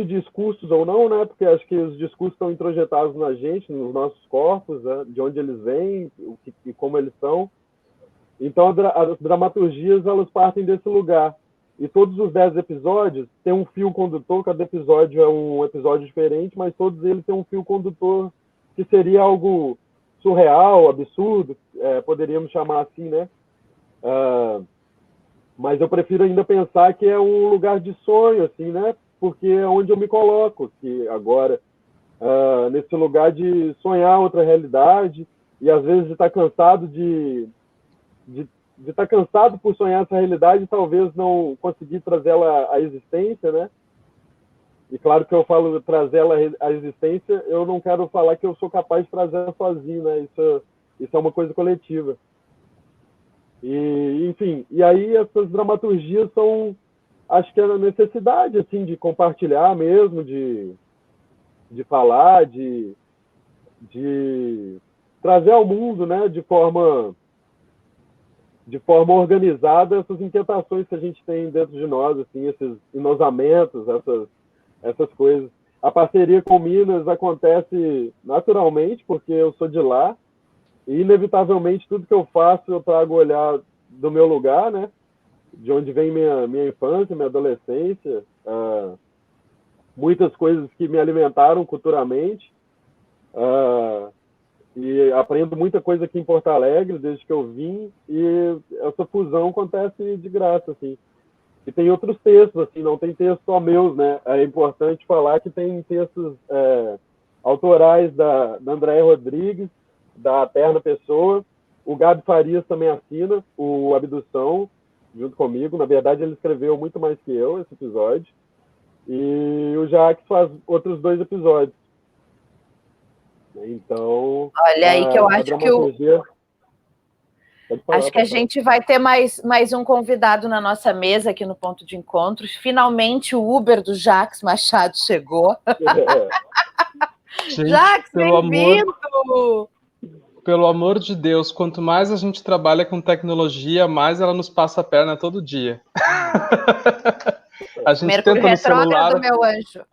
discursos ou não, né? Porque acho que os discursos estão introjetados na gente, nos nossos corpos, né? De onde eles vêm e como eles são. Então as dramaturgias elas partem desse lugar e todos os 10 episódios têm um fio condutor, cada episódio é um episódio diferente, mas todos eles têm um fio condutor que seria algo surreal, absurdo, poderíamos chamar assim, né? Mas eu prefiro ainda pensar que é um lugar de sonho, assim, né? Porque é onde eu me coloco, que agora, nesse lugar de sonhar outra realidade, e às vezes de estar cansado de estar cansado por sonhar essa realidade e talvez não conseguir trazê-la à existência, né? E claro que eu falo trazê-la à existência, eu não quero falar que eu sou capaz de trazê-la sozinho, né? Isso é uma coisa coletiva. E, enfim, e aí essas dramaturgias são, acho que é a necessidade, assim, de compartilhar mesmo, de falar, de trazer ao mundo, né, de forma organizada essas inquietações que a gente tem dentro de nós, assim, esses enosamentos, essas coisas. A parceria com Minas acontece naturalmente, porque eu sou de lá, e inevitavelmente tudo que eu faço eu trago o olhar do meu lugar, né? De onde vem minha infância, minha adolescência, muitas coisas que me alimentaram culturalmente, e aprendo muita coisa aqui em Porto Alegre desde que eu vim, e essa fusão acontece de graça, assim. E tem outros textos, assim, não tem textos só meus, né? É importante falar que tem textos autorais da Andréia Rodrigues, da Terna Pessoa, o Gabi Farias também assina o Abdução, junto comigo. Na verdade, ele escreveu muito mais que eu esse episódio. E o Jacques faz outros 2 episódios. Então... Olha aí que eu acho que acho que a gente vai ter mais um convidado na nossa mesa aqui no Ponto de Encontros. Finalmente o Uber do Jacques Machado chegou. Gente, Jacques, bem-vindo! Pelo amor de Deus, quanto mais a gente trabalha com tecnologia, mais ela nos passa a perna todo dia. A gente Mercúrio tenta no celular... retrógrado, meu anjo.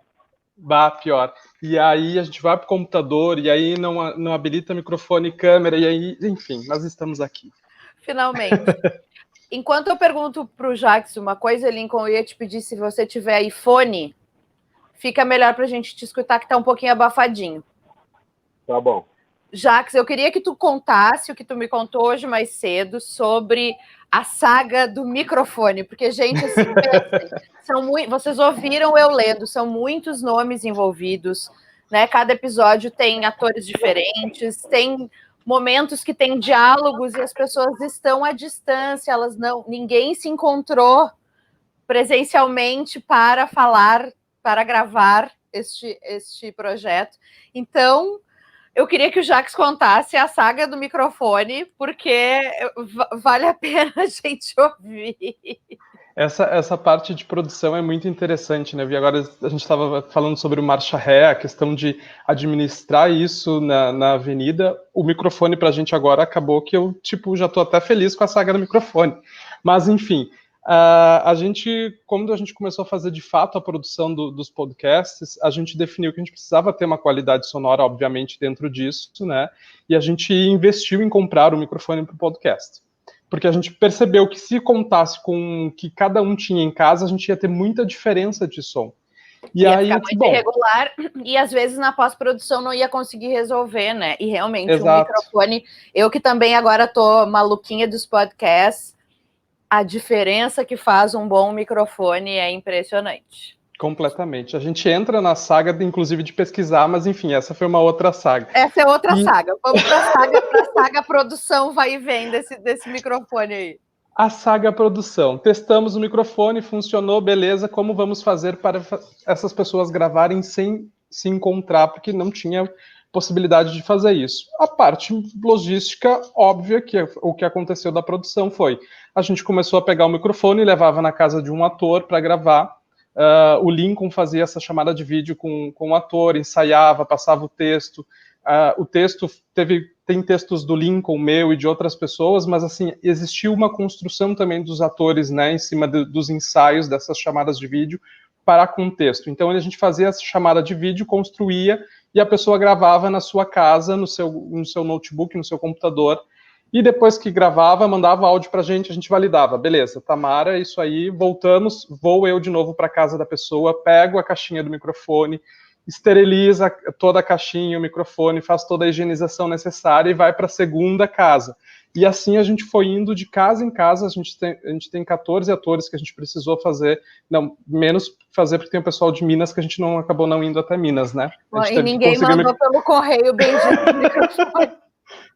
Bah, pior. E aí a gente vai para o computador, e aí não habilita microfone e câmera, e aí, enfim, nós estamos aqui. Finalmente. Enquanto eu pergunto para o Jacques uma coisa, Lincoln, eu ia te pedir, se você tiver iPhone, fica melhor para a gente te escutar, que está um pouquinho abafadinho. Tá bom. Jacques, eu queria que tu contasse o que tu me contou hoje mais cedo sobre a saga do microfone, porque, gente, assim, vocês ouviram eu lendo, são muitos nomes envolvidos, né? Cada episódio tem atores diferentes, tem momentos que tem diálogos e as pessoas estão à distância, ninguém se encontrou presencialmente para falar, para gravar este projeto. Então, eu queria que o Jacques contasse a saga do microfone, porque vale a pena a gente ouvir. Essa parte de produção é muito interessante, né? Agora a gente estava falando sobre o marcha ré, a questão de administrar isso na avenida. O microfone para a gente agora acabou que eu já estou até feliz com a saga do microfone. Mas, enfim, quando a gente começou a fazer de fato a produção dos podcasts, a gente definiu que a gente precisava ter uma qualidade sonora, obviamente, dentro disso, né? E a gente investiu em comprar o microfone para o podcast. Porque a gente percebeu que se contasse com o que cada um tinha em casa, a gente ia ter muita diferença de som. E ia aí, ficar muito irregular, e às vezes na pós-produção não ia conseguir resolver, né? E realmente o microfone, eu que também agora tô maluquinha dos podcasts, a diferença que faz um bom microfone é impressionante. Completamente. A gente entra na saga, inclusive, de pesquisar, mas enfim, essa foi uma outra saga. Essa é outra saga. Vamos para a saga produção vai e vem desse microfone aí. A saga produção. Testamos o microfone, funcionou, beleza. Como vamos fazer para essas pessoas gravarem sem se encontrar? Porque não tinha possibilidade de fazer isso. A parte logística, óbvia, que o que aconteceu da produção foi, a gente começou a pegar o microfone e levava na casa de um ator para gravar. O Lincoln fazia essa chamada de vídeo com o ator, ensaiava, passava o texto. O texto tem textos do Lincoln, meu e de outras pessoas, mas assim, existiu uma construção também dos atores, né, em cima dos ensaios dessas chamadas de vídeo para contexto. Então a gente fazia essa chamada de vídeo, construía, e a pessoa gravava na sua casa, no seu notebook, no seu computador, E depois que gravava, mandava áudio pra gente, a gente validava. Beleza, Tamara, isso aí, voltamos, vou eu de novo para casa da pessoa, pego a caixinha do microfone, esteriliza toda a caixinha, o microfone, faz toda a higienização necessária e vai para a segunda casa. E assim a gente foi indo de casa em casa, a gente tem 14 atores que a gente precisou fazer, não, menos fazer porque tem o pessoal de Minas que a gente não acabou não indo até Minas, né? E ninguém mandou pelo correio bendito do microfone.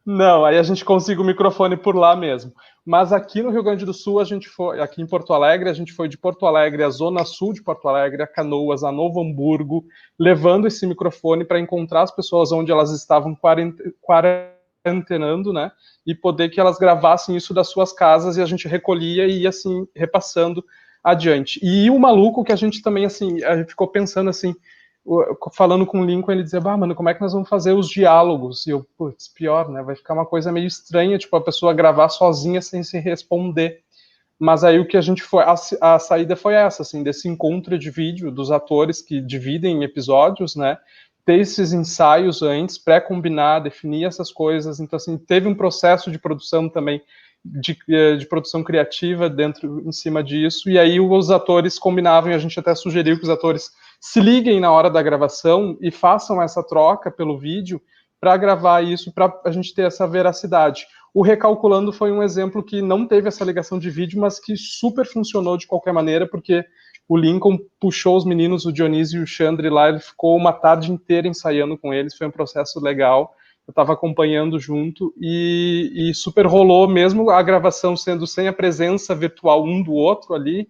Não, aí a gente consegue o microfone por lá mesmo. Mas aqui no Rio Grande do Sul, a gente foi, aqui em Porto Alegre, a gente foi de Porto Alegre à Zona Sul de Porto Alegre, a Canoas, a Novo Hamburgo, levando esse microfone para encontrar as pessoas onde elas estavam quarentenando, né? E poder que elas gravassem isso das suas casas e a gente recolhia e ia assim, repassando adiante. E o maluco que a gente também, assim, a gente ficou pensando assim, falando com o Lincoln, ele dizia, mano, como é que nós vamos fazer os diálogos? E eu, putz, pior, né? Vai ficar uma coisa meio estranha, tipo, a pessoa gravar sozinha sem se responder. Mas aí o que a gente foi, a saída foi essa, assim, desse encontro de vídeo dos atores que dividem episódios, né? Ter esses ensaios antes, pré-combinar, definir essas coisas. Então, assim, teve um processo de produção também, de produção criativa em cima disso, e aí os atores combinavam, e a gente até sugeriu que os atores se liguem na hora da gravação e façam essa troca pelo vídeo para gravar isso, para a gente ter essa veracidade. O Recalculando foi um exemplo que não teve essa ligação de vídeo, mas que super funcionou de qualquer maneira, porque o Lincoln puxou os meninos, o Dionísio e o Xandre lá, ele ficou uma tarde inteira ensaiando com eles, foi um processo legal, eu estava acompanhando junto, e super rolou, mesmo a gravação sendo sem a presença virtual um do outro ali.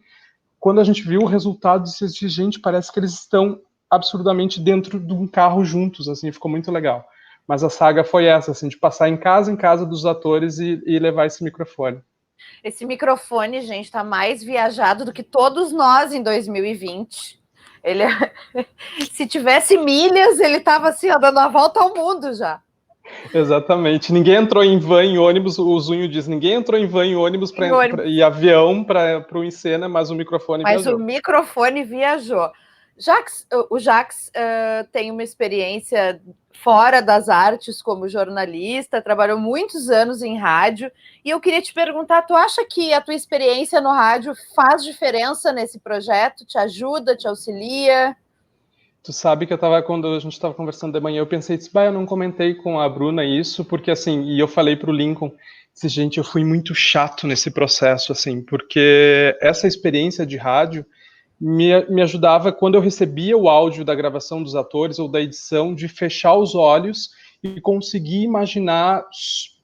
Quando a gente viu o resultado, disse, gente, parece que eles estão absurdamente dentro de um carro juntos, assim, ficou muito legal. Mas a saga foi essa, assim, de passar em casa dos atores e levar esse microfone. Esse microfone, gente, tá mais viajado do que todos nós em 2020. Ele, se tivesse milhas, ele tava assim, ó, dando a volta ao mundo já. Exatamente. Ninguém entrou em van e ônibus, o Zunho diz, ninguém entrou em van e ônibus e avião para o Encena, mas o microfone viajou. Mas o microfone viajou. O Jax tem uma experiência fora das artes como jornalista, trabalhou muitos anos em rádio, e eu queria te perguntar, tu acha que a tua experiência no rádio faz diferença nesse projeto? Te ajuda, te auxilia? Tu sabe que quando a gente estava conversando de manhã, eu pensei, eu não comentei com a Bruna isso, porque assim, e eu falei pro Lincoln, disse, gente, eu fui muito chato nesse processo, assim, porque essa experiência de rádio me ajudava, quando eu recebia o áudio da gravação dos atores ou da edição, de fechar os olhos e conseguir imaginar,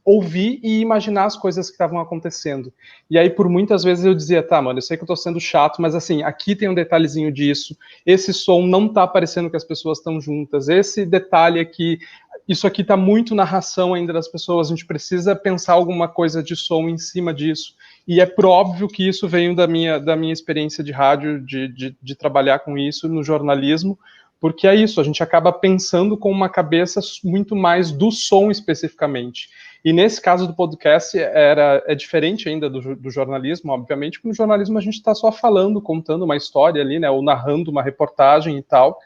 ouvir e imaginar as coisas que estavam acontecendo. E aí, por muitas vezes, eu dizia, tá, mano, eu sei que eu tô sendo chato, mas assim, aqui tem um detalhezinho disso, esse som não tá parecendo que as pessoas estão juntas, esse detalhe aqui, isso aqui tá muito narração ainda das pessoas, a gente precisa pensar alguma coisa de som em cima disso. E é óbvio que isso veio da minha experiência de rádio, de trabalhar com isso no jornalismo, porque é isso, a gente acaba pensando com uma cabeça muito mais do som especificamente. E nesse caso do podcast é diferente ainda do jornalismo, obviamente, porque no jornalismo a gente está só falando, contando uma história ali, né, ou narrando uma reportagem e tal.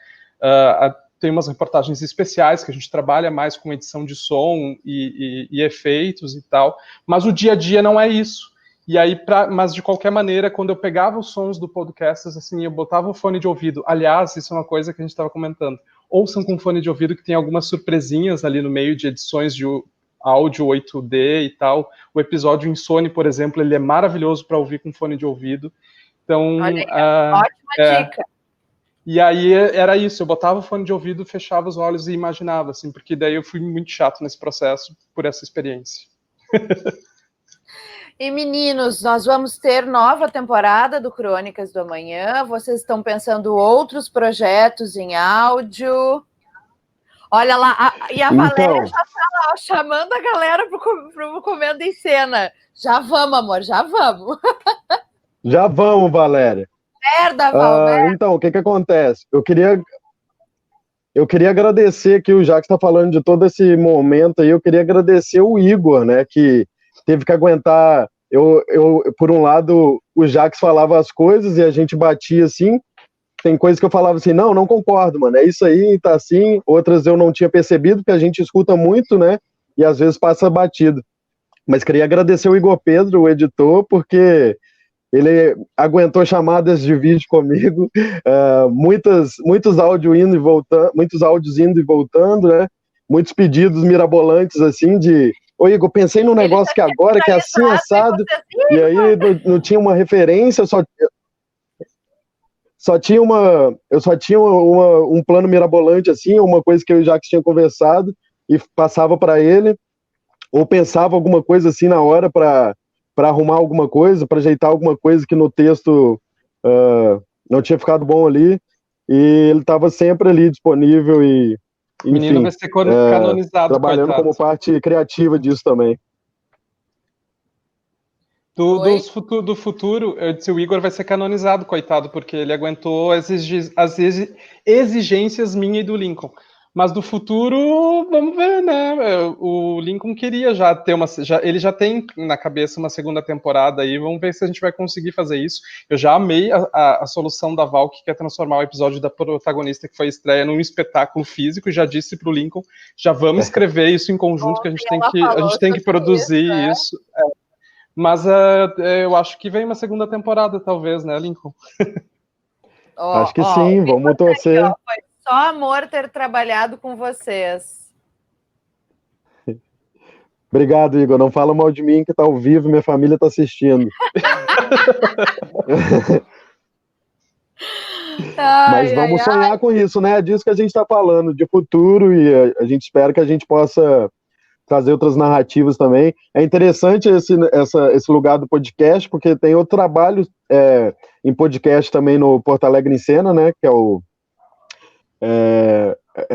Tem umas reportagens especiais que a gente trabalha mais com edição de som e efeitos e tal, mas o dia a dia não é isso. E aí, mas de qualquer maneira, quando eu pegava os sons do podcast, assim, eu botava o fone de ouvido. Aliás, isso é uma coisa que a gente estava comentando. Ouçam com fone de ouvido, que tem algumas surpresinhas ali no meio de edições de áudio 8D e tal. O episódio Insone, por exemplo, ele é maravilhoso para ouvir com fone de ouvido. Então, olha aí, ótima dica. E aí era isso, eu botava o fone de ouvido, fechava os olhos e imaginava, assim, porque daí eu fui muito chato nesse processo por essa experiência. E meninos, nós vamos ter nova temporada do Crônicas do Amanhã. Vocês estão pensando outros projetos em áudio? Olha lá, e a Valéria já está lá, chamando a galera para o Comendo em Cena. Já vamos, amor, já vamos. Já vamos, Valéria. Merda, Val. Então, o que acontece? Eu queria agradecer aqui, o Jax está falando de todo esse momento aí, eu queria agradecer o Igor, né, que teve que aguentar, por um lado, o Jax falava as coisas e a gente batia assim, tem coisas que eu falava assim, não concordo, mano, é isso aí, tá assim, outras eu não tinha percebido, porque a gente escuta muito, né, e às vezes passa batido. Mas queria agradecer o Igor Pedro, o editor, porque ele aguentou chamadas de vídeo comigo, muitos áudios indo e voltando, muitos áudios indo e voltando, né? Muitos pedidos mirabolantes, assim, de ô Igor, pensei num negócio que agora, que é assim, assado, e aí não tinha uma referência, eu só tinha um plano mirabolante, assim, uma coisa que eu e o Jacques tinha conversado, e passava para ele, ou pensava alguma coisa assim na hora para arrumar alguma coisa, para ajeitar alguma coisa que no texto não tinha ficado bom ali, e ele estava sempre ali disponível e, O menino enfim, vai ser canonizado, trabalhando coitado. como parte criativa disso também. Do futuro, eu disse, o Igor vai ser canonizado, coitado, porque ele aguentou as exigências minha e do Lincoln. Mas do futuro, vamos ver, né? O Lincoln queria já ter ele já tem na cabeça uma segunda temporada aí, vamos ver se a gente vai conseguir fazer isso. Eu já amei a solução da Val, que quer transformar o episódio da protagonista, que foi a estreia, num espetáculo físico, e já disse pro Lincoln, já vamos escrever isso em conjunto, que a gente tem que produzir isso. Mas eu acho que vem uma segunda temporada, talvez, né, Lincoln? Acho que sim, vamos torcer. Aqui, foi só amor ter trabalhado com vocês. Obrigado, Igor. Não fala mal de mim, que tá ao vivo, minha família tá assistindo. Mas vamos sonhar com isso, né? É disso que a gente está falando, de futuro, e a gente espera que a gente possa trazer outras narrativas também. É interessante esse lugar do podcast, porque tem outro trabalho em podcast também no Porto Alegre em Cena, né? Que é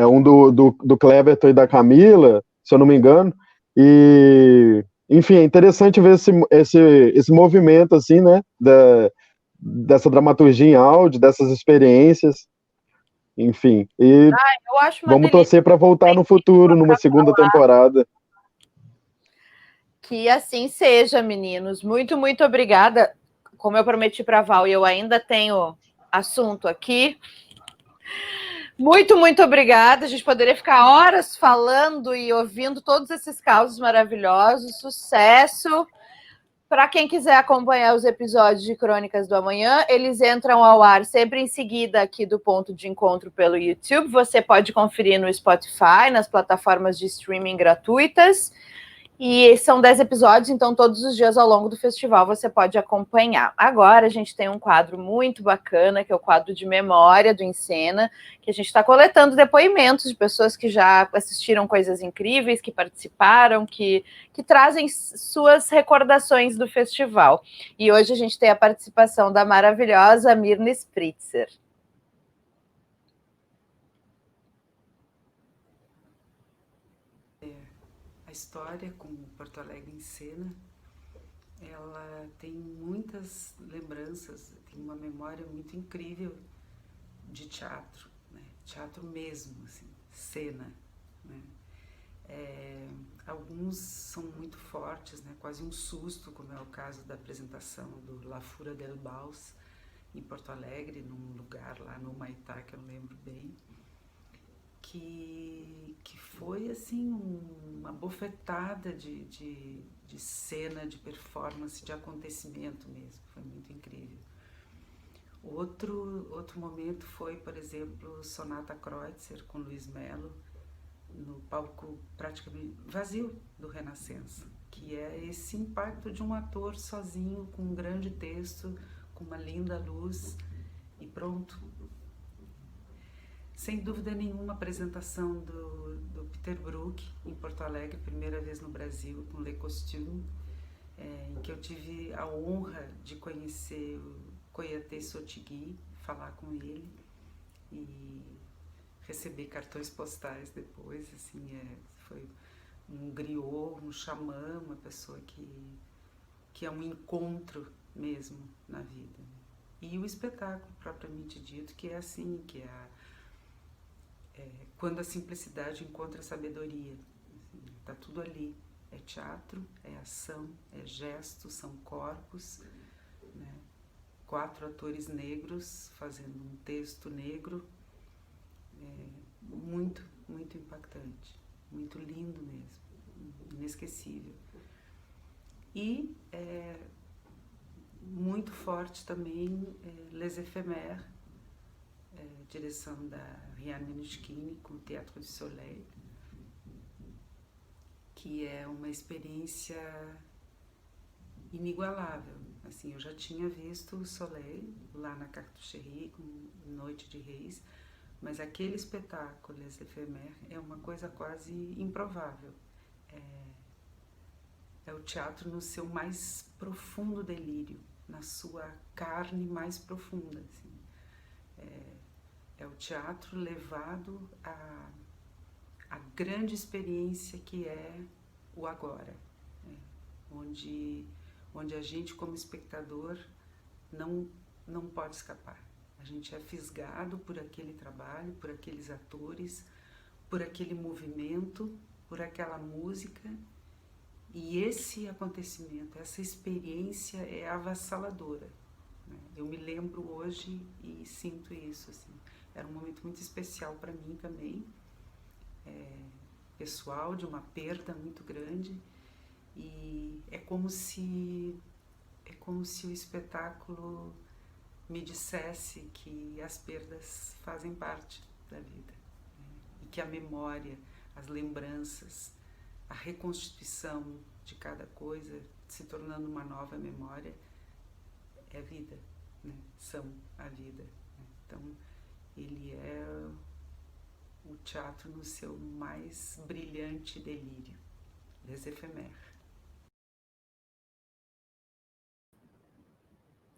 um do Cleverton e da Camila, se eu não me engano. E, enfim, é interessante ver esse movimento, assim, né? Dessa dramaturgia em áudio, dessas experiências. Enfim, e eu acho uma vamos delícia. torcer para voltar no futuro, numa segunda temporada. Que assim seja, meninos. Muito, muito obrigada. Como eu prometi para a Val, e eu ainda tenho assunto aqui. Muito, muito obrigada. A gente poderia ficar horas falando e ouvindo todos esses causos maravilhosos. Sucesso. Para quem quiser acompanhar os episódios de Crônicas do Amanhã, eles entram ao ar sempre em seguida aqui do Ponto de Encontro pelo YouTube. Você pode conferir no Spotify, nas plataformas de streaming gratuitas. E são 10 episódios, então todos os dias ao longo do festival você pode acompanhar. Agora a gente tem um quadro muito bacana, que é o quadro de memória do Encena, que a gente está coletando depoimentos de pessoas que já assistiram coisas incríveis, que participaram, que trazem suas recordações do festival. E hoje a gente tem a participação da maravilhosa Mirna Spritzer. A história com Porto Alegre em Cena, ela tem muitas lembranças, tem uma memória muito incrível de teatro, né? Teatro mesmo, assim, cena, né? Alguns são muito fortes, né? Quase um susto, como é o caso da apresentação do La Fura del Baus em Porto Alegre, num lugar lá no Humaitá, que eu não lembro bem, que foi assim uma bofetada de cena, de performance, de acontecimento mesmo, foi muito incrível. Outro momento foi, por exemplo, Sonata Kreutzer com Luiz Melo, no palco praticamente vazio do Renascença, que é esse impacto de um ator sozinho, com um grande texto, com uma linda luz e pronto. Sem dúvida nenhuma, a apresentação do Peter Brook em Porto Alegre, primeira vez no Brasil, com Le Costume, em que eu tive a honra de conhecer o Coyaté Sotigui, falar com ele e receber cartões postais depois, assim, foi um griot, um xamã, uma pessoa que é um encontro mesmo na vida. E o espetáculo propriamente dito, que é assim, que é quando a simplicidade encontra a sabedoria. Está tudo ali. É teatro, é ação, é gesto, são corpos, né? 4 atores negros fazendo um texto negro. Muito, muito impactante. Muito lindo mesmo. Inesquecível. E muito forte também Les Éphémères, direção da Riane Minuschini com o Teatro du Soleil, que é uma experiência inigualável. Assim, eu já tinha visto o Soleil lá na Cartucherie, com Noite de Reis, mas aquele espetáculo, Les Éphémères, é uma coisa quase improvável. É o teatro no seu mais profundo delírio, na sua carne mais profunda. Assim. É o teatro levado à grande experiência que é o agora, né? onde a gente, como espectador, não pode escapar. A gente é fisgado por aquele trabalho, por aqueles atores, por aquele movimento, por aquela música. E esse acontecimento, essa experiência é avassaladora, né? Eu me lembro hoje e sinto isso. Assim. Era um momento muito especial para mim também, pessoal, de uma perda muito grande. E é como se o espetáculo me dissesse que as perdas fazem parte da vida, né? E que a memória, as lembranças, a reconstituição de cada coisa, se tornando uma nova memória, é vida, né? São a vida, né? Então, ele é o teatro no seu mais brilhante delírio, Les Éphémères.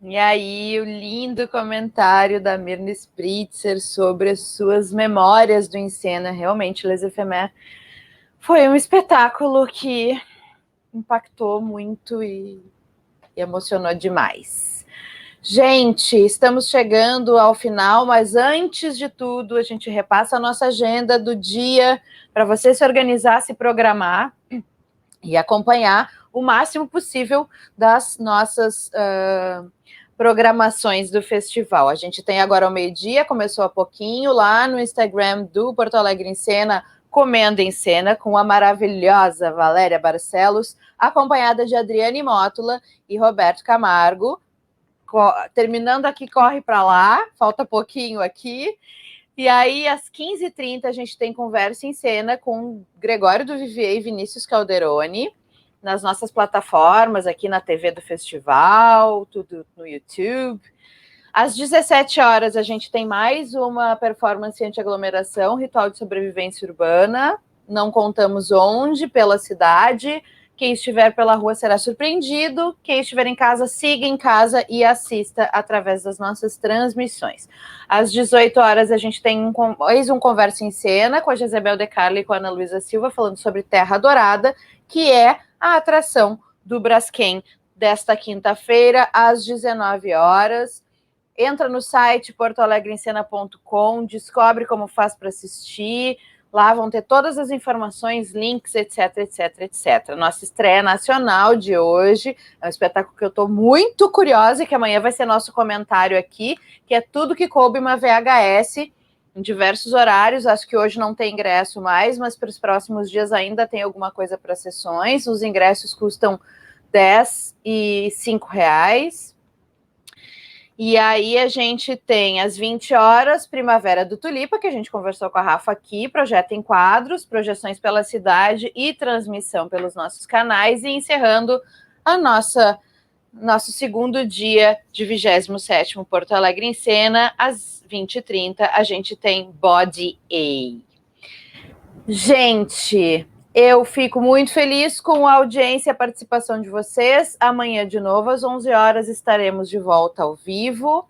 E aí, o lindo comentário da Mirna Spritzer sobre as suas memórias do Encena. Realmente, Les Éphémères foi um espetáculo que impactou muito e emocionou demais. Gente, estamos chegando ao final, mas antes de tudo, a gente repassa a nossa agenda do dia para você se organizar, se programar e acompanhar o máximo possível das nossas programações do festival. A gente tem agora ao meio-dia, começou há pouquinho, lá no Instagram do Porto Alegre em Cena, Comendo em Cena, com a maravilhosa Valéria Barcelos, acompanhada de Adriane Mótula e Roberto Camargo. Terminando aqui, corre para lá, falta pouquinho aqui. E aí, às 15h30, a gente tem Conversa em Cena com Gregório do Vivier e Vinícius Calderoni, nas nossas plataformas, aqui na TV do festival, tudo no YouTube. Às 17 horas, a gente tem mais uma performance anti-aglomeração, Ritual de Sobrevivência Urbana. Não contamos onde, pela cidade. Quem estiver pela rua será surpreendido. Quem estiver em casa, siga em casa e assista através das nossas transmissões. Às 18 horas, a gente tem mais um Conversa em Cena com a Jezebel De Carli e com a Ana Luísa Silva, falando sobre Terra Dourada, que é a atração do Braskem desta quinta-feira, às 19 horas. Entra no site portoalegreemcena.com, descobre como faz para assistir. Lá vão ter todas as informações, links, etc, etc, etc. Nossa estreia nacional de hoje é um espetáculo que eu estou muito curiosa e que amanhã vai ser nosso comentário aqui, que é Tudo que Coube uma VHS, em diversos horários. Acho que hoje não tem ingresso mais, mas para os próximos dias ainda tem alguma coisa para sessões. Os ingressos custam R$10 e R$5. E aí a gente tem às 20 horas, Primavera do Tulipa, que a gente conversou com a Rafa aqui, projeto em quadros, projeções pela cidade e transmissão pelos nossos canais, e encerrando a nosso segundo dia de 27º Porto Alegre em Cena, às 20h30, a gente tem Body A. Gente, eu fico muito feliz com a audiência e a participação de vocês. Amanhã, de novo, às 11 horas, estaremos de volta ao vivo.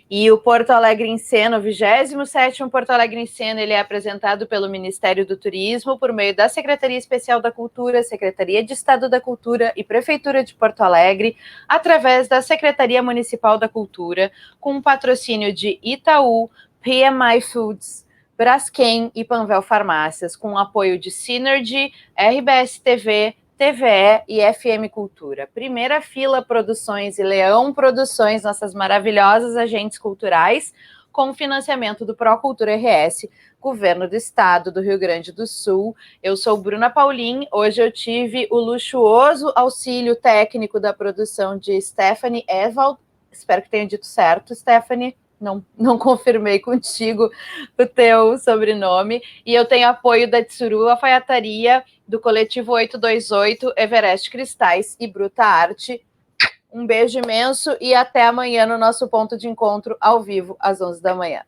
E o Porto Alegre em Cena, o 27º Porto Alegre em Cena, ele é apresentado pelo Ministério do Turismo por meio da Secretaria Especial da Cultura, Secretaria de Estado da Cultura e Prefeitura de Porto Alegre, através da Secretaria Municipal da Cultura, com patrocínio de Itaú, PMI Foods, Braskem e Panvel Farmácias, com apoio de Synergy, RBS TV, TVE e FM Cultura. Primeira Fila Produções e Leão Produções, nossas maravilhosas agentes culturais, com financiamento do Procultura RS, Governo do Estado do Rio Grande do Sul. Eu sou Bruna Paulin. Hoje eu tive o luxuoso auxílio técnico da produção de Stephanie Ewald. Espero que tenha dito certo, Stephanie. Não confirmei contigo o teu sobrenome. E eu tenho apoio da Tsuru Alfaiataria, do Coletivo 828, Everest Cristais e Bruta Arte. Um beijo imenso e até amanhã no nosso ponto de encontro ao vivo, às 11 da manhã.